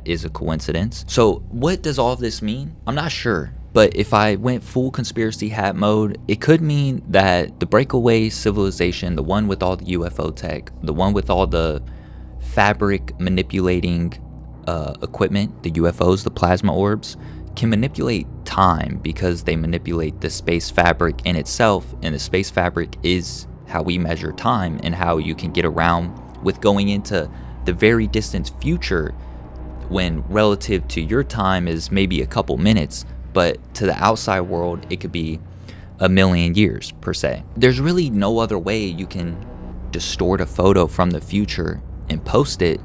is a coincidence. So what does all of this mean? I'm not sure, but if I went full conspiracy hat mode, it could mean that the breakaway civilization, the one with all the UFO tech, the one with all the fabric manipulating equipment, the UFOs, the plasma orbs, can manipulate time because they manipulate the space fabric in itself, and the space fabric is how we measure time and how you can get around with going into the very distant future when relative to your time is maybe a couple minutes, but to the outside world it could be a million years per se. There's really no other way you can distort a photo from the future and post it.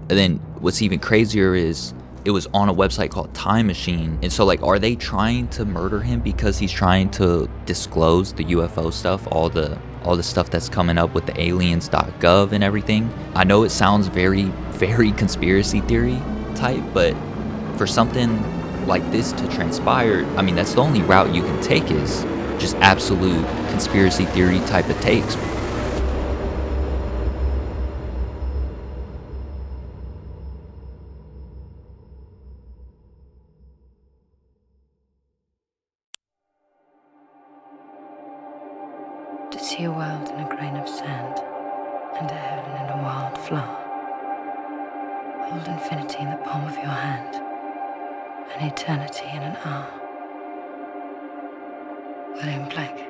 And then what's even crazier is it was on a website called Time Machine. And so are they trying to murder him because he's trying to disclose the UFO stuff, all the stuff that's coming up with the aliens.gov and everything? I know it sounds very, very conspiracy theory type, but for something like this to transpire, I mean, that's the only route you can take, is just absolute conspiracy theory type of takes. To see a world in a grain of sand and a heaven in a wild flower. Hold infinity in the palm of your hand, and eternity in an hour. William Blake.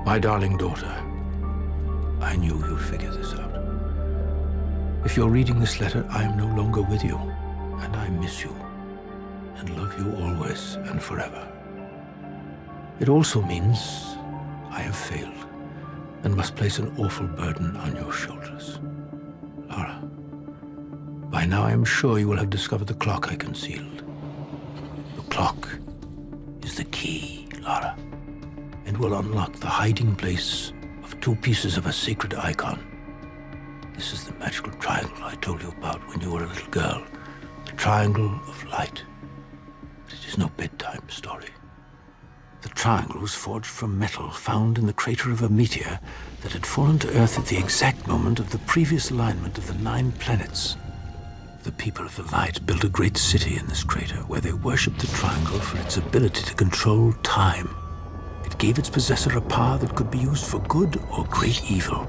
My darling daughter, I knew you'd figure this out. If you're reading this letter, I am no longer with you, and I miss you, and love you always and forever. It also means I have failed, and must place an awful burden on your shoulders. Lara, by now I am sure you will have discovered the clock I concealed. The clock is the key, Lara, and will unlock the hiding place of 2 pieces of a sacred icon. This is the magical triangle I told you about when you were a little girl. The triangle of light. But it is no bedtime story. The triangle was forged from metal found in the crater of a meteor that had fallen to Earth at the exact moment of the previous alignment of the 9 planets. The people of the light built a great city in this crater where they worshipped the triangle for its ability to control time. It gave its possessor a power that could be used for good or great evil.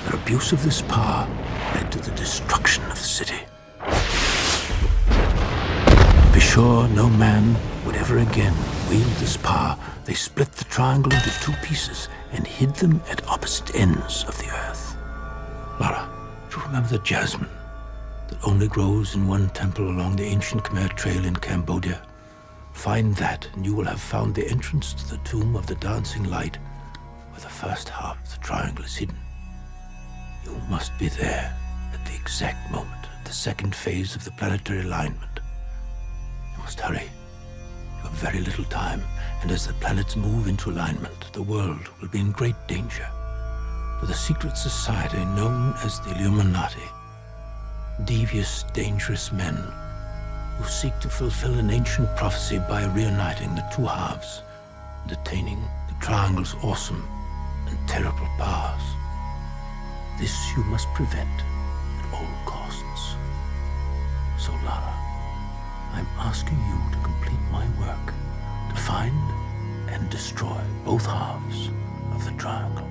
Their abuse of this power led to the destruction of the city. To be sure no man would ever again wield this power, they split the triangle into 2 pieces and hid them at opposite ends of the earth. Lara, do you remember the jasmine that only grows in one temple along the ancient Khmer Trail in Cambodia? Find that, and you will have found the entrance to the tomb of the dancing light, where the first half of the triangle is hidden. You must be there at the exact moment of the 2nd phase of the planetary alignment. You must hurry. You have very little time, and as the planets move into alignment, the world will be in great danger. For the secret society known as the Illuminati, devious, dangerous men who seek to fulfill an ancient prophecy by reuniting the 2 halves and attaining the triangle's awesome and terrible powers. This you must prevent at all costs. So, Lara, I'm asking you to complete my work, to find and destroy both halves of the triangle.